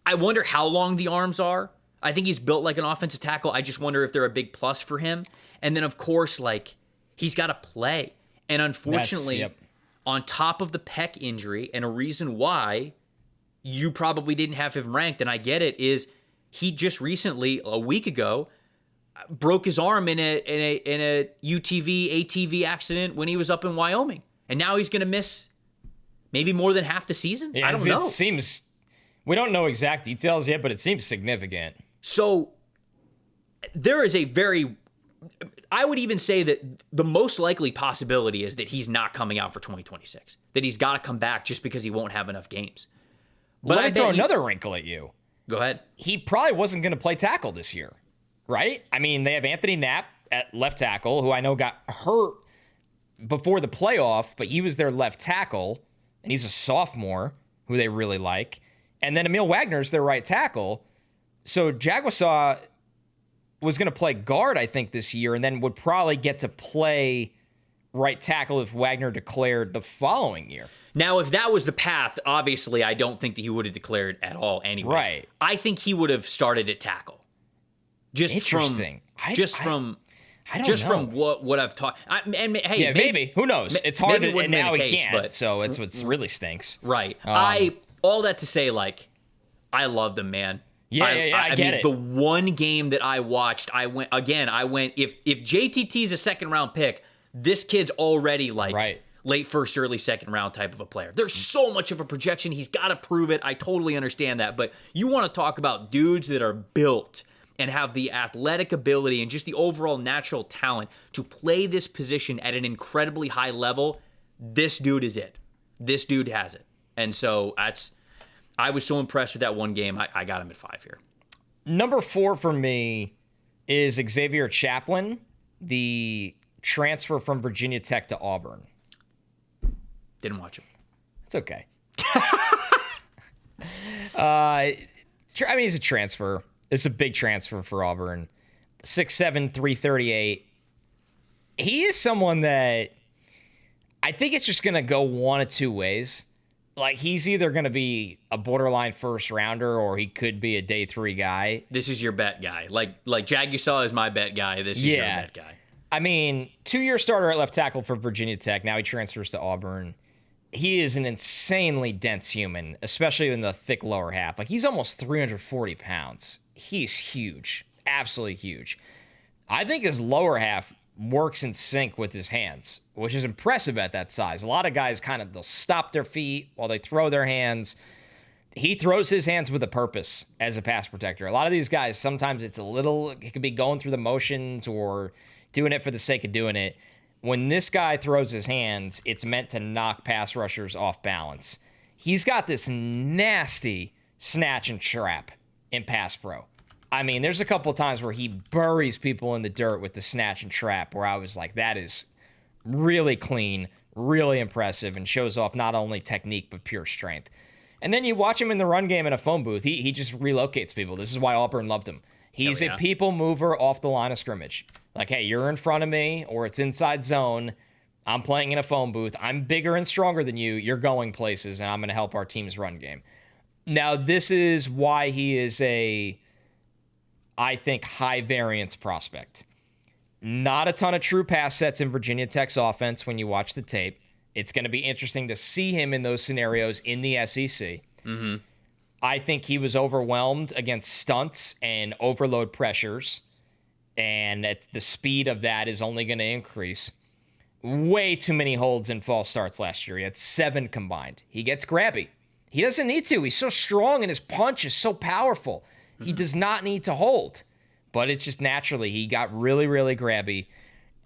I wonder how long the arms are. I think he's built like an offensive tackle. I just wonder if they're a big plus for him. And then, of course, he's got to play. And unfortunately, on top of the pec injury, and a reason why you probably didn't have him ranked, and I get it, is he just recently, a week ago, broke his arm in a UTV, ATV accident when he was up in Wyoming. And now he's going to miss maybe more than half the season? Yeah, I don't know. It seems... We don't know exact details yet, but it seems significant. So there is I would even say that the most likely possibility is that he's not coming out for 2026, that he's got to come back just because he won't have enough games. Let me throw another wrinkle at you. Go ahead. He probably wasn't going to play tackle this year, right? I mean, they have Anthony Knapp at left tackle, who I know got hurt before the playoff, but he was their left tackle, and he's a sophomore who they really like. And then Aamil Wagner's their right tackle. So Jagusah was going to play guard, I think, this year, and then would probably get to play right tackle if Wagner declared the following year. Now, if that was the path, obviously, I don't think that he would have declared at all anyways. Right. I think he would have started at tackle. Interesting. I don't know. From what I've taught. Hey, maybe. Who knows? It's hard, and now he can't, but so it's what really stinks. Right. All that to say, like, I loved him, man. I get it. The one game that I watched, I went, if JTT's a second round pick, this kid's already like late first, early second round type of a player. There's so much of a projection. He's got to prove it. I totally understand that. But you want to talk about dudes that are built and have the athletic ability and just the overall natural talent to play this position at an incredibly high level. This dude is it. This dude has it. And so I was so impressed with that one game. I got him at 5 here. Number 4 for me is Xavier Chaplin, the transfer from Virginia Tech to Auburn. Didn't watch him. It's okay. I mean, he's a transfer. It's a big transfer for Auburn. 6'7", 338. He is someone that I think it's just going to go one of two ways. Like, he's either going to be a borderline first rounder or he could be a day 3 guy. This is your bet guy. Like Jagusah is my bet guy. This is your bet guy. I mean, 2-year starter at left tackle for Virginia Tech. Now he transfers to Auburn. He is an insanely dense human, especially in the thick lower half. Like, he's almost 340 pounds. He's huge. Absolutely huge. I think his lower half works in sync with his hands, which is impressive at that size. A lot of guys they'll stop their feet while they throw their hands. He throws his hands with a purpose as a pass protector. A lot of these guys, sometimes it could be going through the motions or doing it for the sake of doing it. When this guy throws his hands, it's meant to knock pass rushers off balance. He's got this nasty snatch and trap in pass pro. I mean, there's a couple of times where he buries people in the dirt with the snatch and trap where I was like, that is really clean, really impressive, and shows off not only technique but pure strength. And then you watch him in the run game in a phone booth. He just relocates people. This is why Auburn loved him. He's a people mover off the line of scrimmage. Like, hey, you're in front of me or it's inside zone. I'm playing in a phone booth. I'm bigger and stronger than you. You're going places, and I'm going to help our team's run game. Now, this is why he is I think, high variance prospect. Not a ton of true pass sets in Virginia Tech's offense when you watch the tape. It's going to be interesting to see him in those scenarios in the SEC. Mm-hmm. I think he was overwhelmed against stunts and overload pressures, and the speed of that is only going to increase. Way too many holds and false starts last year. He had 7 combined. He gets grabby. He doesn't need to. He's so strong, and his punch is so powerful. He does not need to hold, but it's just naturally he got really, really grabby.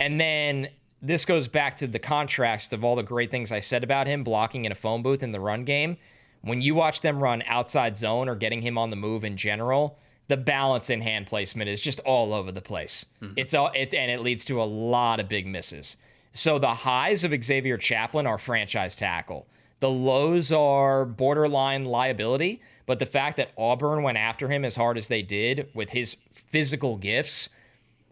And then this goes back to the contrast of all the great things I said about him blocking in a phone booth in the run game. When you watch them run outside zone or getting him on the move in general, the balance and hand placement is just all over the place. Mm-hmm. And it leads to a lot of big misses. So the highs of Xavier Chaplin are franchise tackle. The lows are borderline liability. But the fact that Auburn went after him as hard as they did with his physical gifts,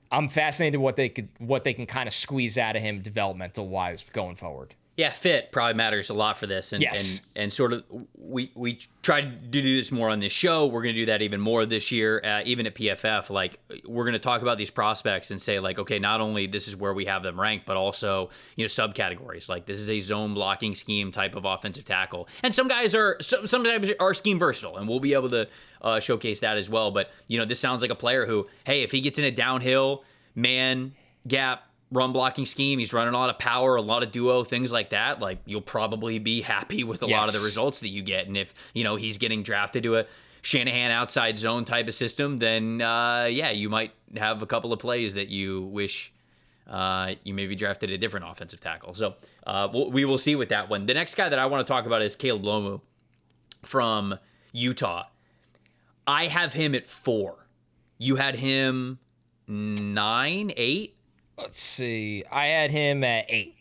I'm fascinated what they can kind of squeeze out of him developmental wise going forward. Yeah, fit probably matters a lot for this. And, yes. and sort of we tried to do this more on this show. We're going to do that even more this year, even at PFF. Like, we're going to talk about these prospects and say, like, okay, not only this is where we have them ranked, but also, subcategories. Like, this is a zone blocking scheme type of offensive tackle. And some guys sometimes are scheme versatile, and we'll be able to showcase that as well. But, this sounds like a player who, hey, if he gets in a downhill, man, gap, run blocking scheme, he's running a lot of power, a lot of duo, things like that, like, you'll probably be happy with a lot of the results that you get. And if, he's getting drafted to a Shanahan outside zone type of system, then, you might have a couple of plays that you wish you maybe drafted a different offensive tackle. So we will see with that one. The next guy that I want to talk about is Caleb Lomu from Utah. I have him at 4. You had him 9, 8? Let's see. I had him at 8.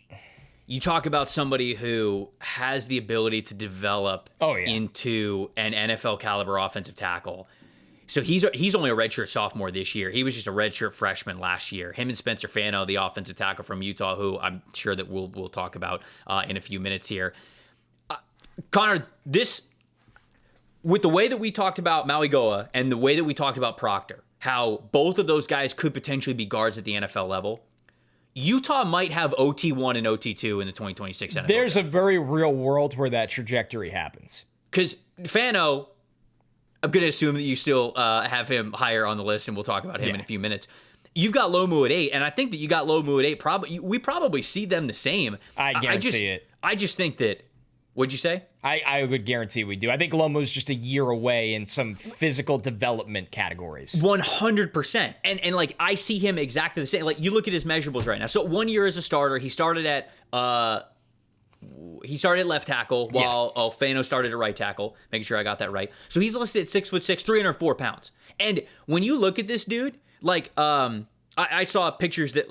You talk about somebody who has the ability to develop into an NFL caliber offensive tackle. So he's only a redshirt sophomore this year. He was just a redshirt freshman last year. Him and Spencer Fano, the offensive tackle from Utah, who I'm sure that we'll talk about in a few minutes here. Connor, this, with the way that we talked about Mauigoa and the way that we talked about Proctor, how both of those guys could potentially be guards at the NFL level, Utah might have OT1 and OT2 in the 2026 NFL. There's a very real world where that trajectory happens. Because Fano, I'm going to assume that you still have him higher on the list, and we'll talk about him in a few minutes. You've got Lomu at 8, and I think that you got Lomu at 8. We probably see them the same. I guarantee it. I just think that, what'd you say? I would guarantee we do. I think Lomu's just a year away in some physical development categories. 100%. And like, I see him exactly the same. Like, you look at his measurables right now. So 1 year as a starter, he started at left tackle while Fano started at right tackle, making sure I got that right. So he's listed at 6'6", 304 pounds. And when you look at this dude, like, I saw pictures that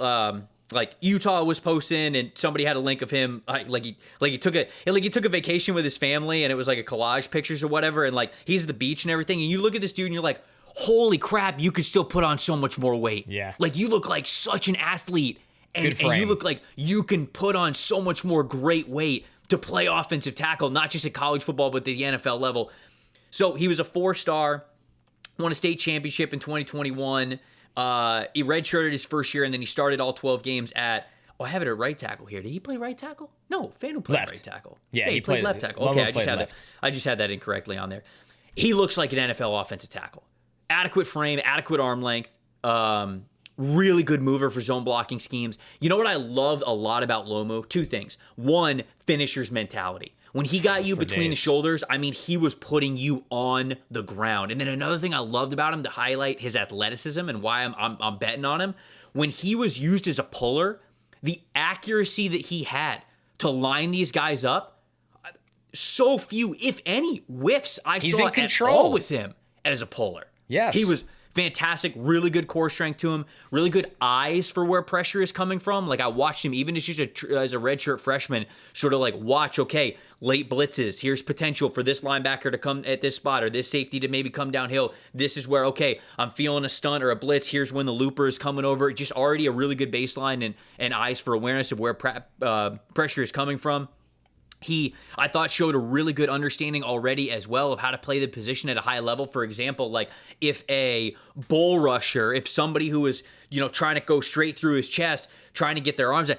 like Utah was posting, and somebody had a link of him, he took a vacation with his family, and it was like a collage pictures or whatever, and like he's at the beach and everything, and you look at this dude and you're like, holy crap, you could still put on so much more weight. Yeah, like you look like such an athlete, and you look like you can put on so much more great weight to play offensive tackle, not just at college football but at the NFL level. So he was a 4-star, won a state championship in 2021. He redshirted his first year, and then he started all 12 games at, I have it at right tackle here. Did he play right tackle? No, Fano played right tackle. Yeah, he played left tackle. Okay, I just had that incorrectly on there. He looks like an NFL offensive tackle. Adequate frame, adequate arm length, really good mover for zone blocking schemes. You know what I loved a lot about Lomu? 2 things. 1, finisher's mentality. When he got you between the shoulders, I mean, he was putting you on the ground. And then another thing I loved about him, to highlight his athleticism and why I'm betting on him, when he was used as a puller, the accuracy that he had to line these guys up, so few, if any, whiffs I saw at all with him as a puller. Yes. He was fantastic, really good core strength to him, really good eyes for where pressure is coming from. Like, I watched him, even as a redshirt freshman, sort of like watch, okay, late blitzes, here's potential for this linebacker to come at this spot, or this safety to maybe come downhill. This is where, okay, I'm feeling a stunt or a blitz, here's when the looper is coming over. Just already a really good baseline and eyes for awareness of where pressure is coming from. He, I thought, showed a really good understanding already as well of how to play the position at a high level. For example, like if a bull rusher, if somebody who is, trying to go straight through his chest, trying to get their arms out,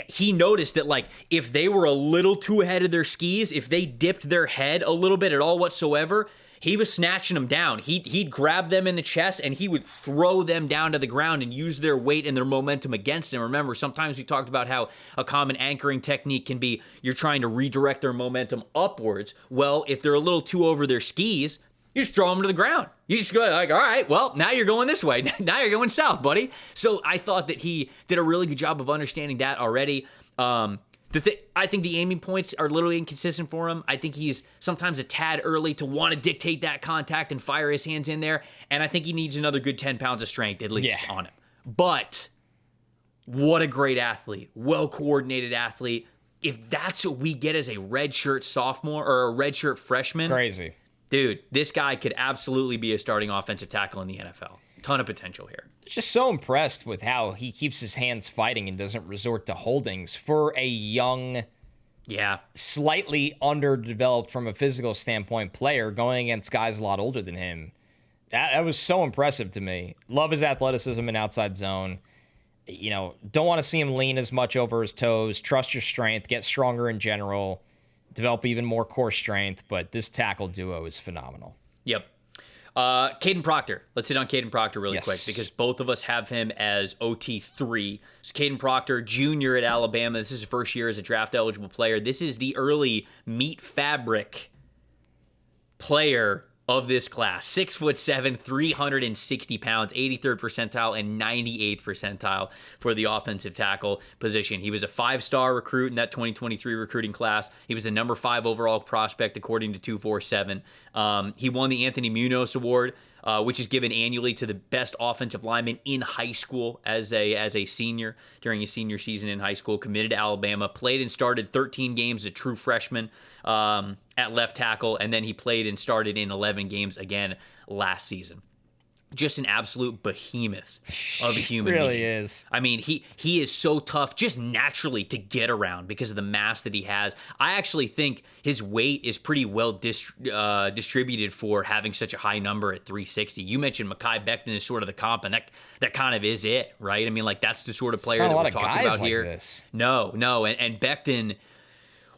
he noticed that, like, if they were a little too ahead of their skis, if they dipped their head a little bit at all whatsoever, he was snatching them down. He'd grab them in the chest and he would throw them down to the ground and use their weight and their momentum against them. Remember, sometimes we talked about how a common anchoring technique can be you're trying to redirect their momentum upwards. Well, if they're a little too over their skis, you just throw them to the ground. You just go like, all right, well, now you're going this way. Now you're going south, buddy. So I thought that he did a really good job of understanding that already. I think the aiming points are literally inconsistent for him. I think he's sometimes a tad early to want to dictate that contact and fire his hands in there. And I think he needs another good 10 pounds of strength at least on him. But what a great athlete. Well-coordinated athlete. If that's what we get as a redshirt sophomore or a redshirt freshman. Crazy. Dude, this guy could absolutely be a starting offensive tackle in the NFL. Ton of potential here. Just so impressed with how he keeps his hands fighting and doesn't resort to holdings for a young, slightly underdeveloped from a physical standpoint player going against guys a lot older than him. That was so impressive to me. Love his athleticism and outside zone. Don't want to see him lean as much over his toes. Trust your strength. Get stronger in general. Develop even more core strength. But this tackle duo is phenomenal. Yep. Kadyn Proctor. Let's hit on Kadyn Proctor really quick because both of us have him as OT3. So Kadyn Proctor, junior at Alabama. This is his first year as a draft-eligible player. This is the early meat fabric player of this class. 6'7", 360 pounds, 83rd percentile and 98th percentile for the offensive tackle position. He was a 5-star recruit in that 2023 recruiting class. He was the number 5 overall prospect according to 247. He won the Anthony Munoz Award, which is given annually to the best offensive lineman in high school as a senior during his senior season in high school. Committed to Alabama, played and started 13 games as a true freshman at left tackle, and then he played and started in 11 games again last season. Just an absolute behemoth of a human being. Really is. I mean, he is so tough just naturally to get around because of the mass that he has. I actually think his weight is pretty well distributed for having such a high number at 360. You mentioned Mekhi Becton is sort of the comp, and that kind of is it, right? I mean, like, that's the sort of player that we're talking about here. This. No, and Becton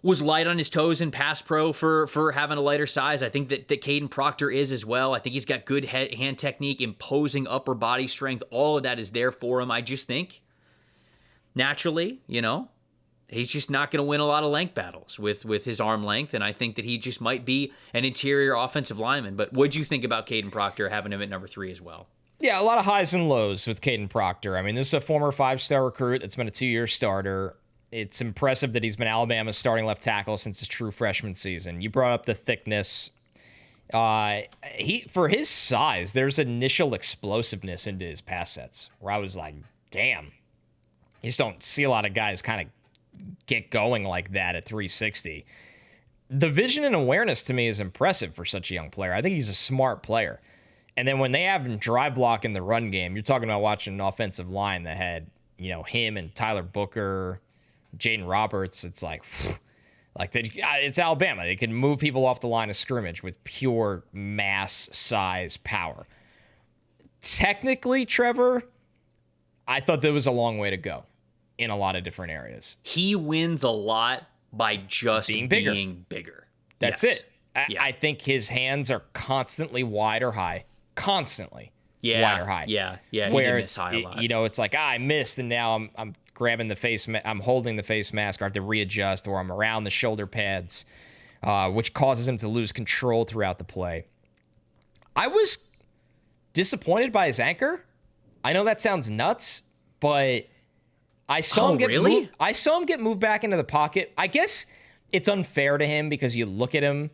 was light on his toes in pass pro for having a lighter size. I think that Kadyn Proctor is as well. I think he's got good hand technique, imposing upper body strength. All of that is there for him. I just think, naturally, he's just not going to win a lot of length battles with his arm length, and I think that he just might be an interior offensive lineman. But what'd you think about Kadyn Proctor having him at number 3 as well? Yeah, a lot of highs and lows with Kadyn Proctor. I mean, this is a former 5-star recruit that's been a 2-year starter. It's impressive that he's been Alabama's starting left tackle since his true freshman season. You brought up the thickness. For his size, there's initial explosiveness into his pass sets where I was like, damn. You just don't see a lot of guys kind of get going like that at 360. The vision and awareness to me is impressive for such a young player. I think he's a smart player. And then when they have him drive block in the run game, you're talking about watching an offensive line that had, him and Tyler Booker, Jaden Roberts. It's like it's Alabama. They can move people off the line of scrimmage with pure mass, size, power. Technically, Trevor, I thought there was a long way to go in a lot of different areas. He wins a lot by just being bigger. That's it. I think his hands are constantly wide or high. Constantly wide or high. Yeah. Where he miss high a lot. It's like, I missed, and now I'm grabbing the face, I'm holding the face mask, or I have to readjust, or I'm around the shoulder pads, which causes him to lose control throughout the play. I was disappointed by his anchor. I know that sounds nuts, but I saw him get moved back into the pocket. I guess it's unfair to him because you look at him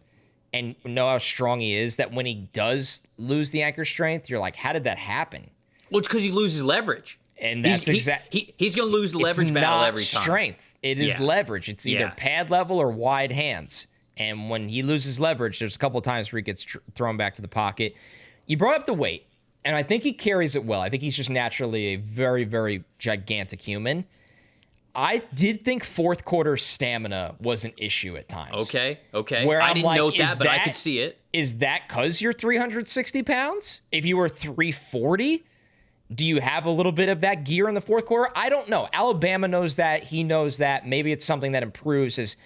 and know how strong he is, that when he does lose the anchor strength, you're like, how did that happen? Well, it's because he loses leverage. And that's he's going to lose the leverage battle every time. It's not strength. It is leverage. It's either pad level or wide hands. And when he loses leverage, there's a couple of times where he gets thrown back to the pocket. You brought up the weight, and I think he carries it well. I think he's just naturally a very, very gigantic human. I did think fourth quarter stamina was an issue at times. Okay. Where I didn't note that, but I could see it. Is that because you're 360 pounds? If you were 340, do you have a little bit of that gear in the fourth quarter? I don't know. Alabama knows that. He knows that. Maybe it's something that improves his.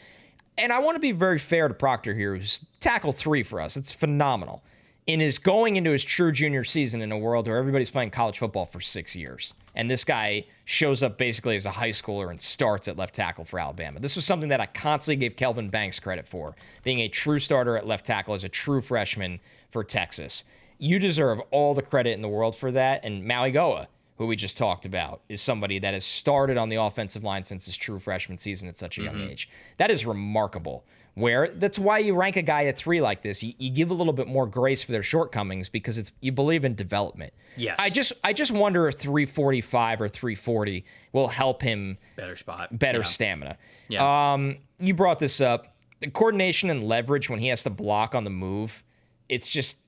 And I want to be very fair to Proctor here, who's tackle 3 for us. It's phenomenal. And is going into his true junior season in a world where everybody's playing college football for 6 years. And this guy shows up basically as a high schooler and starts at left tackle for Alabama. This was something that I constantly gave Kelvin Banks credit for, being a true starter at left tackle as a true freshman for Texas. You deserve all the credit in the world for that. And Mauigoa, who we just talked about, is somebody that has started on the offensive line since his true freshman season at such a young age. That is remarkable. That's why you rank a guy at 3 like this. You give a little bit more grace for their shortcomings because you believe in development. Yes. I just wonder if 345 or 340 will help him better stamina. Yeah. You brought this up. The coordination and leverage when he has to block on the move, it's just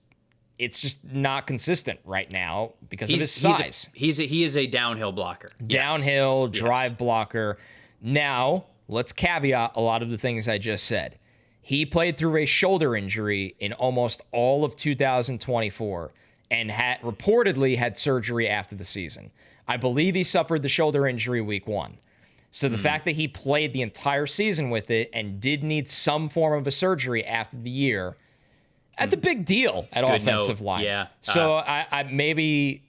not consistent right now because of his size. He is a downhill blocker. Downhill, drive blocker. Now, let's caveat a lot of the things I just said. He played through a shoulder injury in almost all of 2024 and reportedly had surgery after the season. I believe he suffered the shoulder injury week 1. So the fact that he played the entire season with it and did need some form of a surgery after the year, that's a big deal at offensive line. Yeah. So I maybe,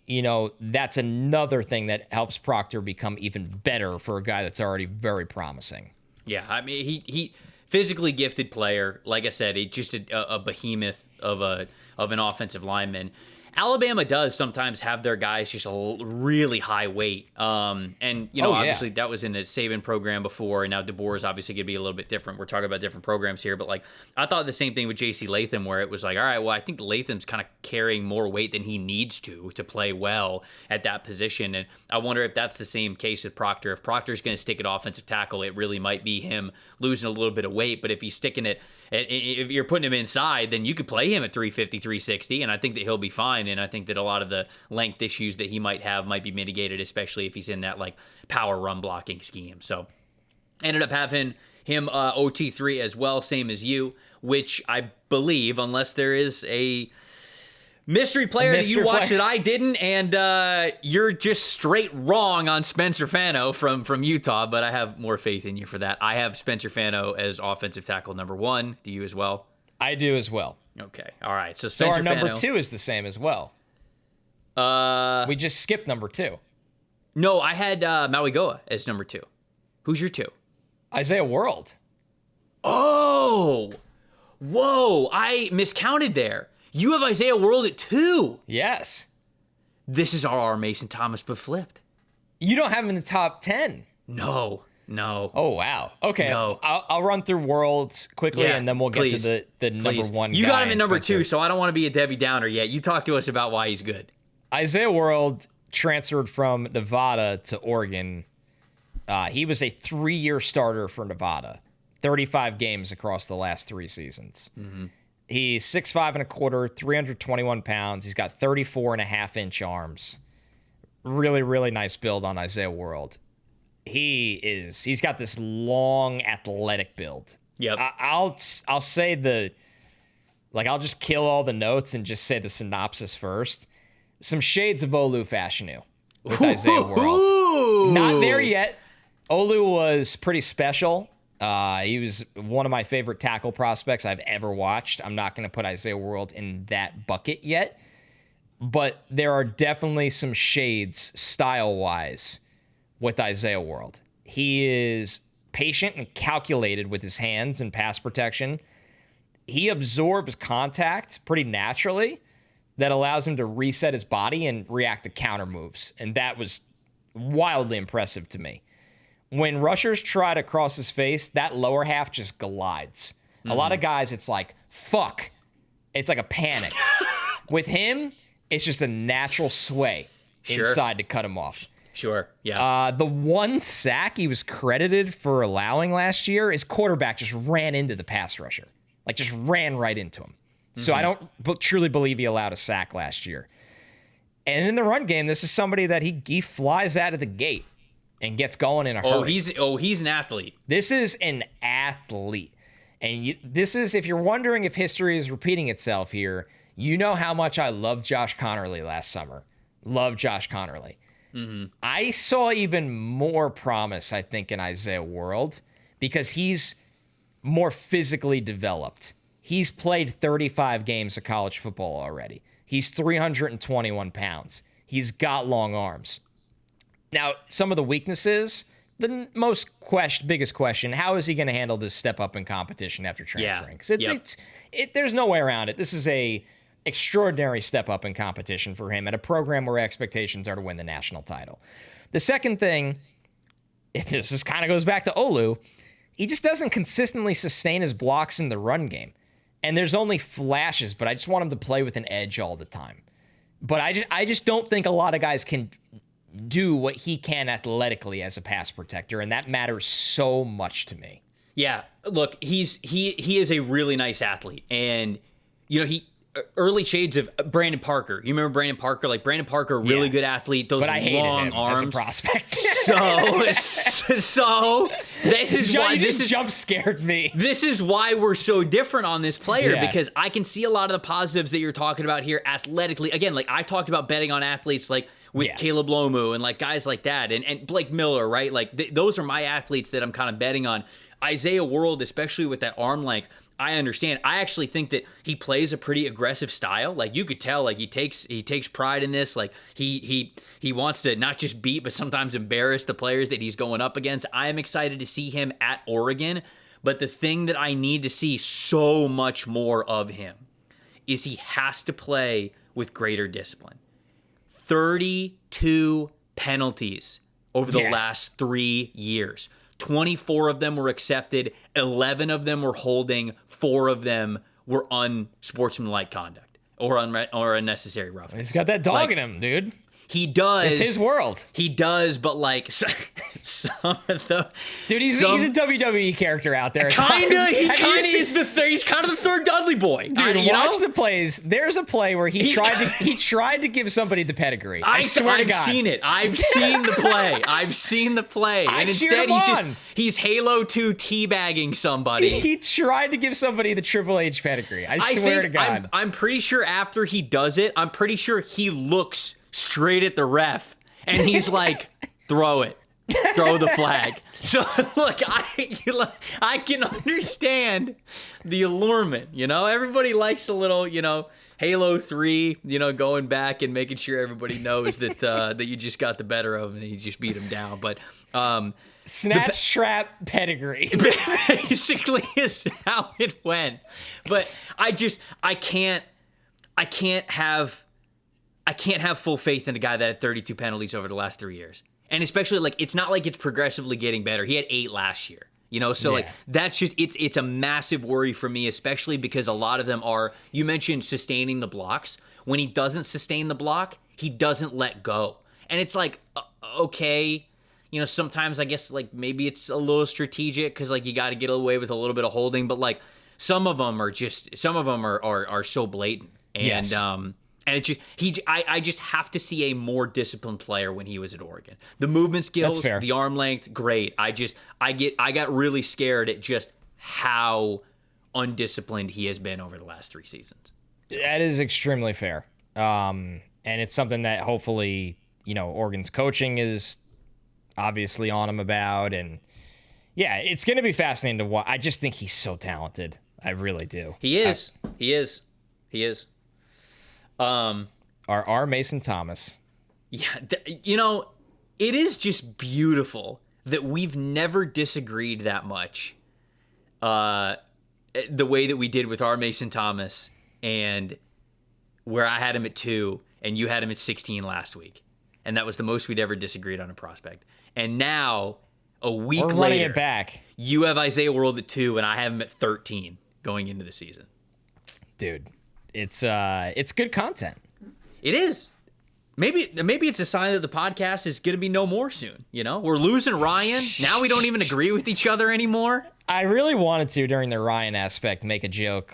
that's another thing that helps Proctor become even better for a guy that's already very promising. Yeah. I mean, he physically gifted player. Like I said, just a behemoth of an offensive lineman. Alabama does sometimes have their guys just a really high weight. And, obviously that was in the Saban program before, and now DeBoer is obviously going to be a little bit different. We're talking about different programs here, but like I thought the same thing with J.C. Latham, where it was like, all right, well, I think Latham's kind of carrying more weight than he needs to play well at that position. And I wonder if that's the same case with Proctor. If Proctor's going to stick at offensive tackle, it really might be him losing a little bit of weight. But if he's sticking it, if you're putting him inside, then you could play him at 350, 360, and I think that he'll be fine. And I think that a lot of the length issues that he might have might be mitigated, especially if he's in that like power run blocking scheme. So ended up having him OT3 as well, same as you, which I believe, unless there is a mystery player that you watched that I didn't, and you're just straight wrong on Spencer Fano from Utah, but I have more faith in you for that. I have Spencer Fano as offensive tackle number 1. Do you as well? I do as well. Okay. All right. So our number 2 is the same as well. We just skipped number 2. No, I had Mauigoa as number 2. Who's your 2? Isaiah World. Oh, whoa! I miscounted there. You have Isaiah World at 2. Yes. This is our Mason Thomas, but flipped. You don't have him in the top 10. No. Oh, wow. Okay. No. I'll run through Worlds quickly, and then we'll get to the number 1 You guy got him at number Spencer. 2, so I don't want to be a Debbie Downer yet. You talk to us about why he's good. Isaiah World transferred from Nevada to Oregon. He was a 3-year starter for Nevada, 35 games across the last 3 seasons. Mm-hmm. He's 6'5 1/4, 321 pounds. He's got 34.5-inch arms. Really, really nice build on Isaiah World. He's got this long athletic build. Yep. I'll say I'll just kill all the notes and just say the synopsis first. Some shades of Olu Fashanu with Isaiah World. Not there yet. Olu was pretty special. He was one of my favorite tackle prospects I've ever watched. I'm not going to put Isaiah World in that bucket yet, but there are definitely some shades style-wise with Isaiah World. He is patient and calculated with his hands and pass protection. He absorbs contact pretty naturally. That allows him to reset his body and react to counter moves, and that was wildly impressive to me. When rushers try to cross his face, that lower half just glides. Mm-hmm. A lot of guys, it's like, fuck. It's like a panic. With him, it's just a natural sway inside to cut him off. Sure, yeah. The one sack he was credited for allowing last year, his quarterback just ran into the pass rusher. Like, just ran right into him. So I don't truly believe he allowed a sack last year. And in the run game, this is somebody that he flies out of the gate and gets going in a hurry. He's an athlete. This is an athlete. And this is, if you're wondering if history is repeating itself here, you know how much I loved Josh Conerly last summer. Loved Josh Conerly. Mm-hmm. I saw even more promise, I think, in Isaiah World because he's more physically developed. He's played 35 games of college football already. He's 321 pounds. He's got long arms. Now, some of the weaknesses, the biggest question, how is he going to handle this step up in competition after transferring? Because there's no way around it. This is a extraordinary step up in competition for him at a program where expectations are to win the national title. The second thing, this kind of goes back to Olu, he just doesn't consistently sustain his blocks in the run game. And there's only flashes, but I just want him to play with an edge all the time. But I just don't think a lot of guys can do what he can athletically as a pass protector, and that matters so much to me. Yeah, look, he is a really nice athlete, and he early shades of Brandon Parker. You remember Brandon Parker? Like Brandon Parker, really good athlete. Those long arms, as a prospect. So this is why jump scared me. This is why we're so different on this player because I can see a lot of the positives that you're talking about here athletically. Again, like I talked about betting on athletes like with Caleb Lomu and like guys like that and Blake Miller, right? Like those are my athletes that I'm kind of betting on. Isaiah World, especially with that arm length, I understand. I actually think that he plays a pretty aggressive style. Like you could tell, like he takes pride in this. Like he wants to not just beat, but sometimes embarrass the players that he's going up against. I am excited to see him at Oregon. But the thing that I need to see so much more of him is he has to play with greater discipline. 32 penalties over the last 3 years. 24 of them were accepted. 11 of them were holding. 4 of them were unsportsmanlike conduct or unnecessary roughness. He's got that dog in him, dude. He does. It's his world. He does, but like some of the dude, he's a WWE character out there. Kinda, he's kind of the third Dudley boy. Dude, watch the plays. There's a play where he tried to give somebody the pedigree. I swear to God. I've seen it. I've seen the play. And instead he's Halo 2 teabagging somebody. He tried to give somebody the Triple H pedigree. I swear to God. I'm pretty sure after he does it, I'm pretty sure he looks straight at the ref and he's like, throw the flag. So look, I can understand the allurement, everybody likes a little, Halo 3, going back and making sure everybody knows that that you just got the better of him and you just beat him down. But snatch trap pedigree basically is how it went. But I can't have full faith in a guy that had 32 penalties over the last 3 years. And especially, it's not like it's progressively getting better. He had 8 last year, So, that's just, it's a massive worry for me, especially because a lot of them are, you mentioned sustaining the blocks. When he doesn't sustain the block, he doesn't let go. And it's like, okay, sometimes I guess, maybe it's a little strategic because, you got to get away with a little bit of holding. But, some of them are so blatant. And, And it I just have to see a more disciplined player when he was at Oregon. The movement skills, the arm length, great. I got really scared at just how undisciplined he has been over the last 3 seasons. That is extremely fair. And it's something that hopefully, Oregon's coaching is obviously on him about. And yeah, it's going to be fascinating to watch. I just think he's so talented. I really do. He is. He is. Our Mason Thomas. Yeah, it is just beautiful that we've never disagreed that much the way that we did with our Mason Thomas, and where I had him at 2 and you had him at 16 last week. And that was the most we'd ever disagreed on a prospect. And now, a week later, running it back. You have Isaiah World at 2 and I have him at 13 going into the season. Dude. It's good content. It is. Maybe it's a sign that the podcast is going to be no more soon. We're losing Ryan. Now we don't even agree with each other anymore. I really wanted to, during the Ryan aspect, make a joke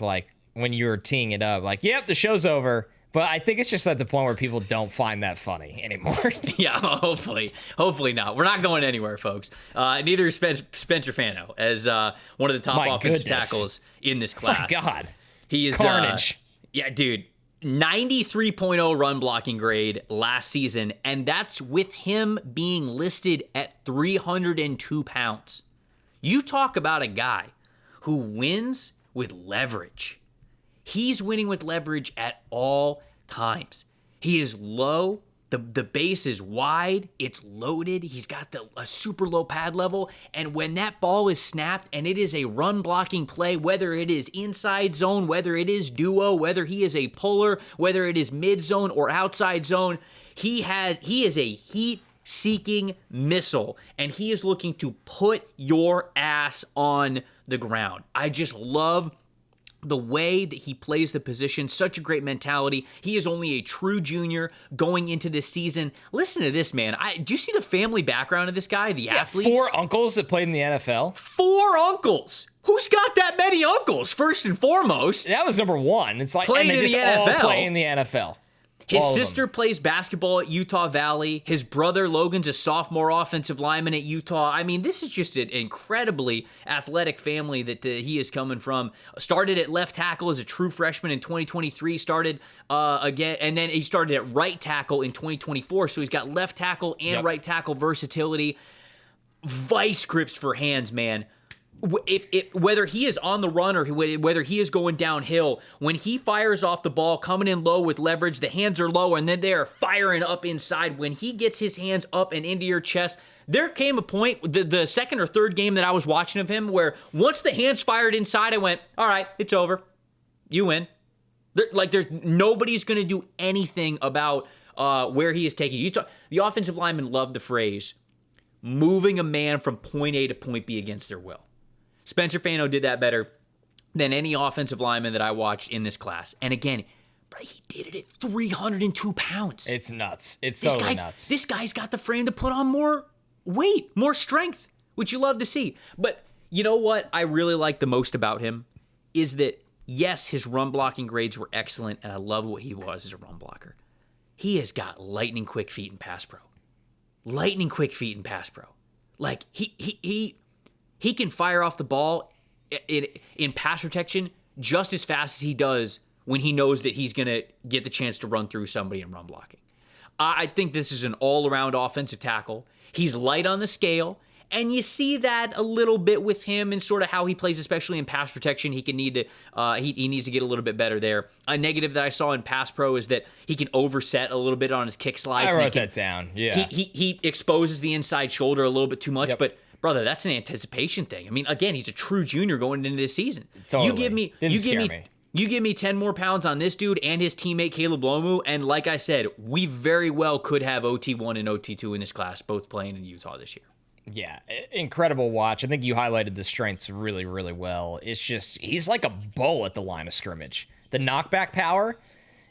when you were teeing it up, yep, the show's over. But I think it's just at the point where people don't find that funny anymore. Yeah, hopefully not. We're not going anywhere, folks. Neither is Spencer Fano as one of the top offensive tackles in this class. My God, he is carnage. Yeah, dude, 93.0 run blocking grade last season, and that's with him being listed at 302 pounds. You talk about a guy who wins with leverage. He's winning with leverage at all times. He is low. The base is wide. It's loaded. He's got a super low pad level. And when that ball is snapped and it is a run blocking play, whether it is inside zone, whether it is duo, whether he is a puller, whether it is mid zone or outside zone, he is a heat seeking missile, and he is looking to put your ass on the ground. I just love the way that he plays the position, such a great mentality. He is only a true junior going into this season. Listen to this, man. Do you see the family background of this guy, the athletes? 4 uncles that played in the NFL. 4 uncles. Who's got that many uncles, first and foremost? That was number 1. It's playing in the NFL. All play in the NFL. His sister plays basketball at Utah Valley. His brother, Logan's a sophomore offensive lineman at Utah. I mean, this is just an incredibly athletic family that he is coming from. Started at left tackle as a true freshman in 2023. Started again, and then he started at right tackle in 2024. So he's got left tackle and right tackle versatility. Vice grips for hands, man. if whether he is on the run or whether he is going downhill, when he fires off the ball, coming in low with leverage, the hands are low, and then they're firing up inside. When he gets his hands up and into your chest, there came a point, the second or third game that I was watching of him, where once the hands fired inside, I went, all right, it's over. You win. There's nobody's going to do anything about where he is taking you. The offensive linemen love the phrase, moving a man from point A to point B against their will. Spencer Fano did that better than any offensive lineman that I watched in this class. And again, he did it at 302 pounds. It's nuts. It's totally nuts. This guy's got the frame to put on more weight, more strength, which you love to see. But you know what I really like the most about him is that, yes, his run blocking grades were excellent, and I love what he was as a run blocker. He has got lightning quick feet in pass pro. Lightning quick feet in pass pro. Like, he can fire off the ball in pass protection just as fast as he does when he knows that he's going to get the chance to run through somebody in run blocking. I think this is an all-around offensive tackle. He's light on the scale, and you see that a little bit with him and sort of how he plays, especially in pass protection. He needs to get a little bit better there. A negative that I saw in pass pro is that he can overset a little bit on his kick slides. I wrote that down. Yeah, he exposes the inside shoulder a little bit too much, but brother, that's an anticipation thing. I mean, again, he's a true junior going into this season. Totally. You give me 10 more pounds on this dude and his teammate Caleb Lomu, and like I said, we very well could have OT1 and OT2 in this class, both playing in Utah this year. Yeah, incredible watch. I think you highlighted the strengths really, really well. It's just, he's like a bull at the line of scrimmage. The knockback power,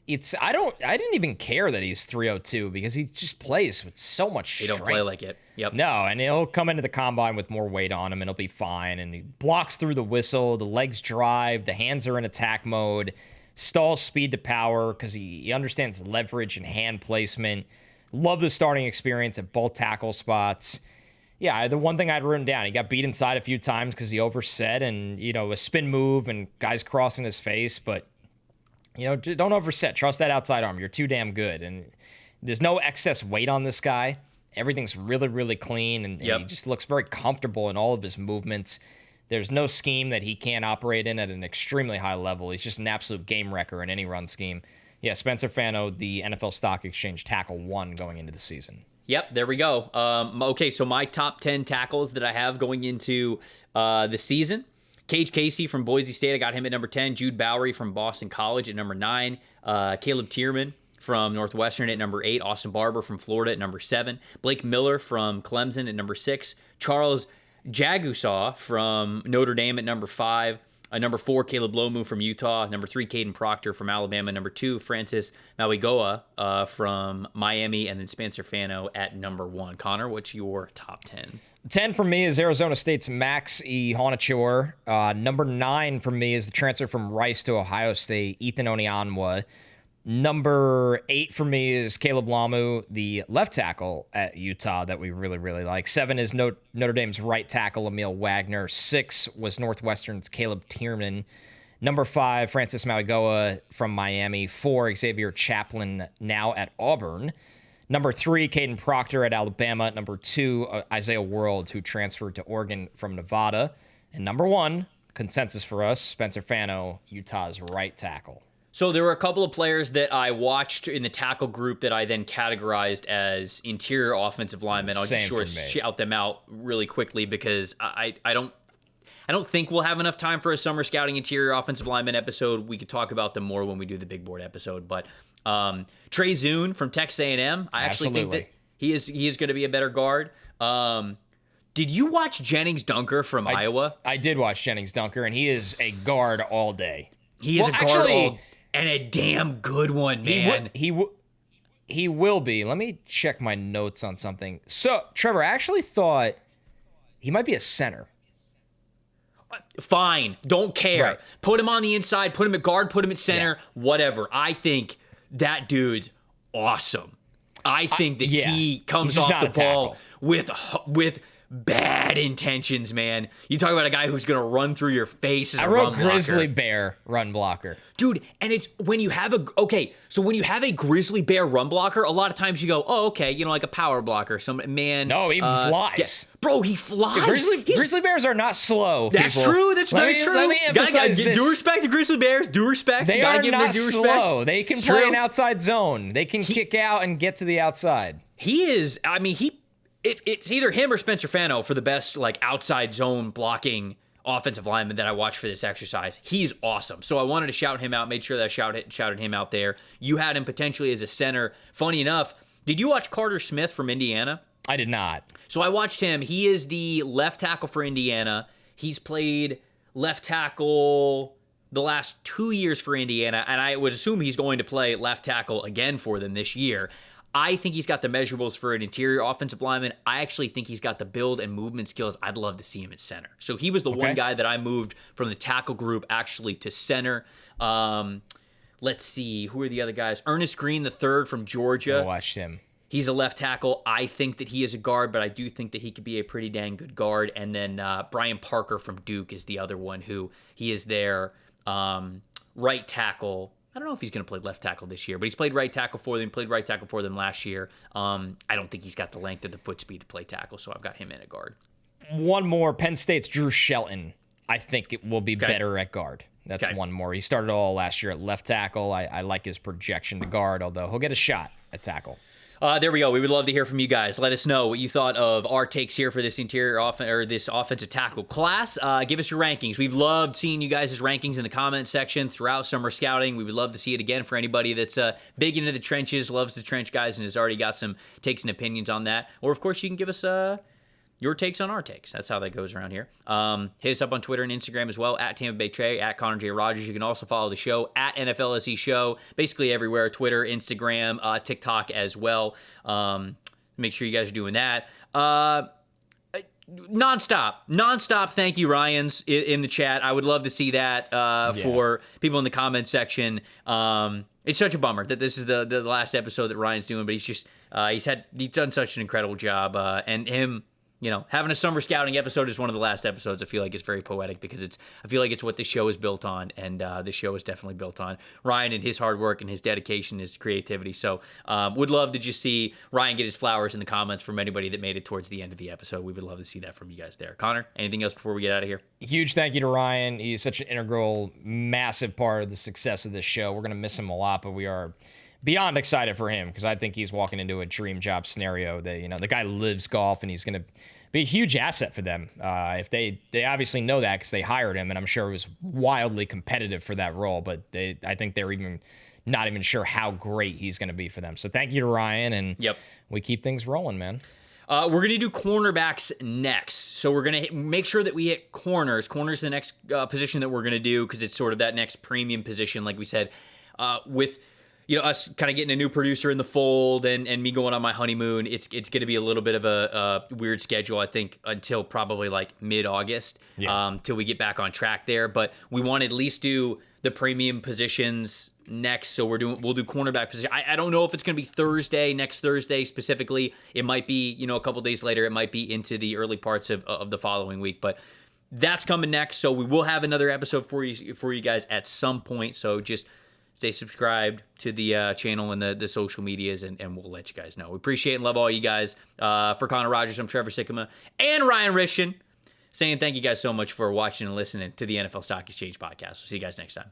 I didn't even care that he's 302 because he just plays with so much strength. He don't play like it. Yep. No, and he'll come into the combine with more weight on him and he'll be fine. And he blocks through the whistle, the legs drive, the hands are in attack mode, stalls speed to power because he understands leverage and hand placement. Love the starting experience at both tackle spots. Yeah, the one thing I'd written down, he got beat inside a few times because he overset and, a spin move and guys crossing his face. But, don't overset. Trust that outside arm. You're too damn good. And there's no excess weight on this guy. Everything's really, really clean. And he just looks very comfortable in all of his movements. There's no scheme that he can't operate in at an extremely high level. He's just an absolute game wrecker in any run scheme. Yeah, Spencer Fano, the NFL Stock Exchange tackle 1 going into the season. Yep, there we go. Okay, so my top 10 tackles that I have going into the season. Kage Casey from Boise State, I got him at number 10. Jude Bowry from Boston College at number 9. Caleb Tiernan from Northwestern at number 8. Austin Barber from Florida at number 7. Blake Miller from Clemson at number 6. Charles Jagusah from Notre Dame at number 5. Number 4, Caleb Lomu from Utah. Number 3, Kadyn Proctor from Alabama. Number 2, Francis Mauigoa from Miami. And then Spencer Fano at number 1. Connor, what's your top 10? 10 for me is Arizona State's Max Iheanachor. Number 9 for me is the transfer from Rice to Ohio State, Ethan Onianwa. Number 8 for me is Caleb Lomu, the left tackle at Utah that we really, really like. 7 is Notre Dame's right tackle, Aamil Wagner. 6 was Northwestern's Caleb Tiernan. Number 5, Francis Mauigoa from Miami. 4, Xavier Chaplin, now at Auburn. Number 3, Kadyn Proctor at Alabama. Number 2, Isaiah World, who transferred to Oregon from Nevada. And number 1, consensus for us, Spencer Fano, Utah's right tackle. So there were a couple of players that I watched in the tackle group that I then categorized as interior offensive linemen. I'll just sort of shout them out really quickly because I don't think we'll have enough time for a summer scouting interior offensive lineman episode. We could talk about them more when we do the big board episode. But Trey Zune from Texas A&M, I actually think that he is going to be a better guard. Did you watch Jennings Dunker from Iowa? I did watch Jennings Dunker, and he is a guard all day. He is a guard all and a damn good one, man. He will be. Let me check my notes on something. So, Trevor, I actually thought he might be a center. Fine. Don't care. Right. Put him on the inside, put him at guard, put him at center, whatever. I think that dude's awesome. I think that he comes off the ball with bad intentions, man. You talk about a guy who's going to run through your face as a wrote run blocker. grizzly bear run blocker. Dude, and it's when you have when you have a grizzly bear run blocker, a lot of times you go, oh, okay, like a power blocker. Some man. No, he flies. Bro, he flies. Grizzly bears are not slow. That's people. true. That's very true. Let me emphasize this. Do respect to grizzly bears. Do respect. They are not slow. They can play an outside zone. They can kick out and get to the outside. He is. I mean, it's either him or Spencer Fano for the best outside zone blocking offensive lineman that I watched for this exercise. He's awesome. So I wanted to shout him out, made sure that I shouted him out there. You had him potentially as a center. Funny enough, did you watch Carter Smith from Indiana? I did not. So I watched him. He is the left tackle for Indiana. He's played left tackle the last 2 years for Indiana, and I would assume he's going to play left tackle again for them this year. I think he's got the measurables for an interior offensive lineman. I actually think he's got the build and movement skills. I'd love to see him at center. So he was the one guy that I moved from the tackle group actually to center. Let's see. Who are the other guys? Ernest Green III from Georgia. I watched him. He's a left tackle. I think that he is a guard, but I do think that he could be a pretty dang good guard. And then Brian Parker from Duke is the other one who he is their right tackle. I don't know if he's going to play left tackle this year, but he's played right tackle for them, played right tackle for them last year. I don't think he's got the length or the foot speed to play tackle, so I've got him in at guard. One more, Penn State's Drew Shelton. I think it will be better at guard. That's one more. He started all last year at left tackle. I like his projection to guard, although he'll get a shot at tackle. There we go. We would love to hear from you guys. Let us know what you thought of our takes here for this this offensive tackle class. Give us your rankings. We've loved seeing you guys' rankings in the comment section throughout summer scouting. We would love to see it again for anybody that's big into the trenches, loves the trench guys, and has already got some takes and opinions on that. Or, of course, you can give us your takes on our takes. That's how that goes around here. Hit us up on Twitter and Instagram as well, at Tampa Bay Trey, at Connor J. Rogers. You can also follow the show at NFLSE Show, basically everywhere, Twitter, Instagram, TikTok as well. Make sure you guys are doing that. Nonstop. Thank you, Ryan's in the chat. I would love to see that for people in the comment section. It's such a bummer that this is the last episode that Ryan's doing, but he's just he's done such an incredible job, and him. Having a summer scouting episode is one of the last episodes. I feel like it's very poetic because I feel like it's what this show is built on, and this show is definitely built on Ryan and his hard work and his dedication, his creativity. So would love to just see Ryan get his flowers in the comments from anybody that made it towards the end of the episode. We would love to see that from you guys there. Connor, anything else before we get out of here? Huge thank you to Ryan. He's such an integral, massive part of the success of this show. We're going to miss him a lot, but we are beyond excited for him because I think he's walking into a dream job scenario. The guy lives golf, and he's going to be a huge asset for them. If they obviously know that because they hired him, and I'm sure it was wildly competitive for that role. But I think they're not even sure how great he's going to be for them. So thank you to Ryan, and we keep things rolling, man. We're going to do cornerbacks next. So we're going to make sure that we hit corners. Corners the next position that we're going to do because it's sort of that next premium position, like we said, with us kind of getting a new producer in the fold and me going on my honeymoon. It's going to be a little bit of a weird schedule, I think, until probably like mid-August, till we get back on track there. But we want to at least do the premium positions next. So we'll do cornerback position. I don't know if it's going to be next Thursday specifically. It might be, a couple days later. It might be into the early parts of the following week. But that's coming next. So we will have another episode for you guys at some point. So just stay subscribed to the channel and the social medias, and we'll let you guys know. We appreciate and love all you guys. For Connor Rogers, I'm Trevor Sikkema and Ryan Richton saying thank you guys so much for watching and listening to the NFL Stock Exchange podcast. We'll see you guys next time.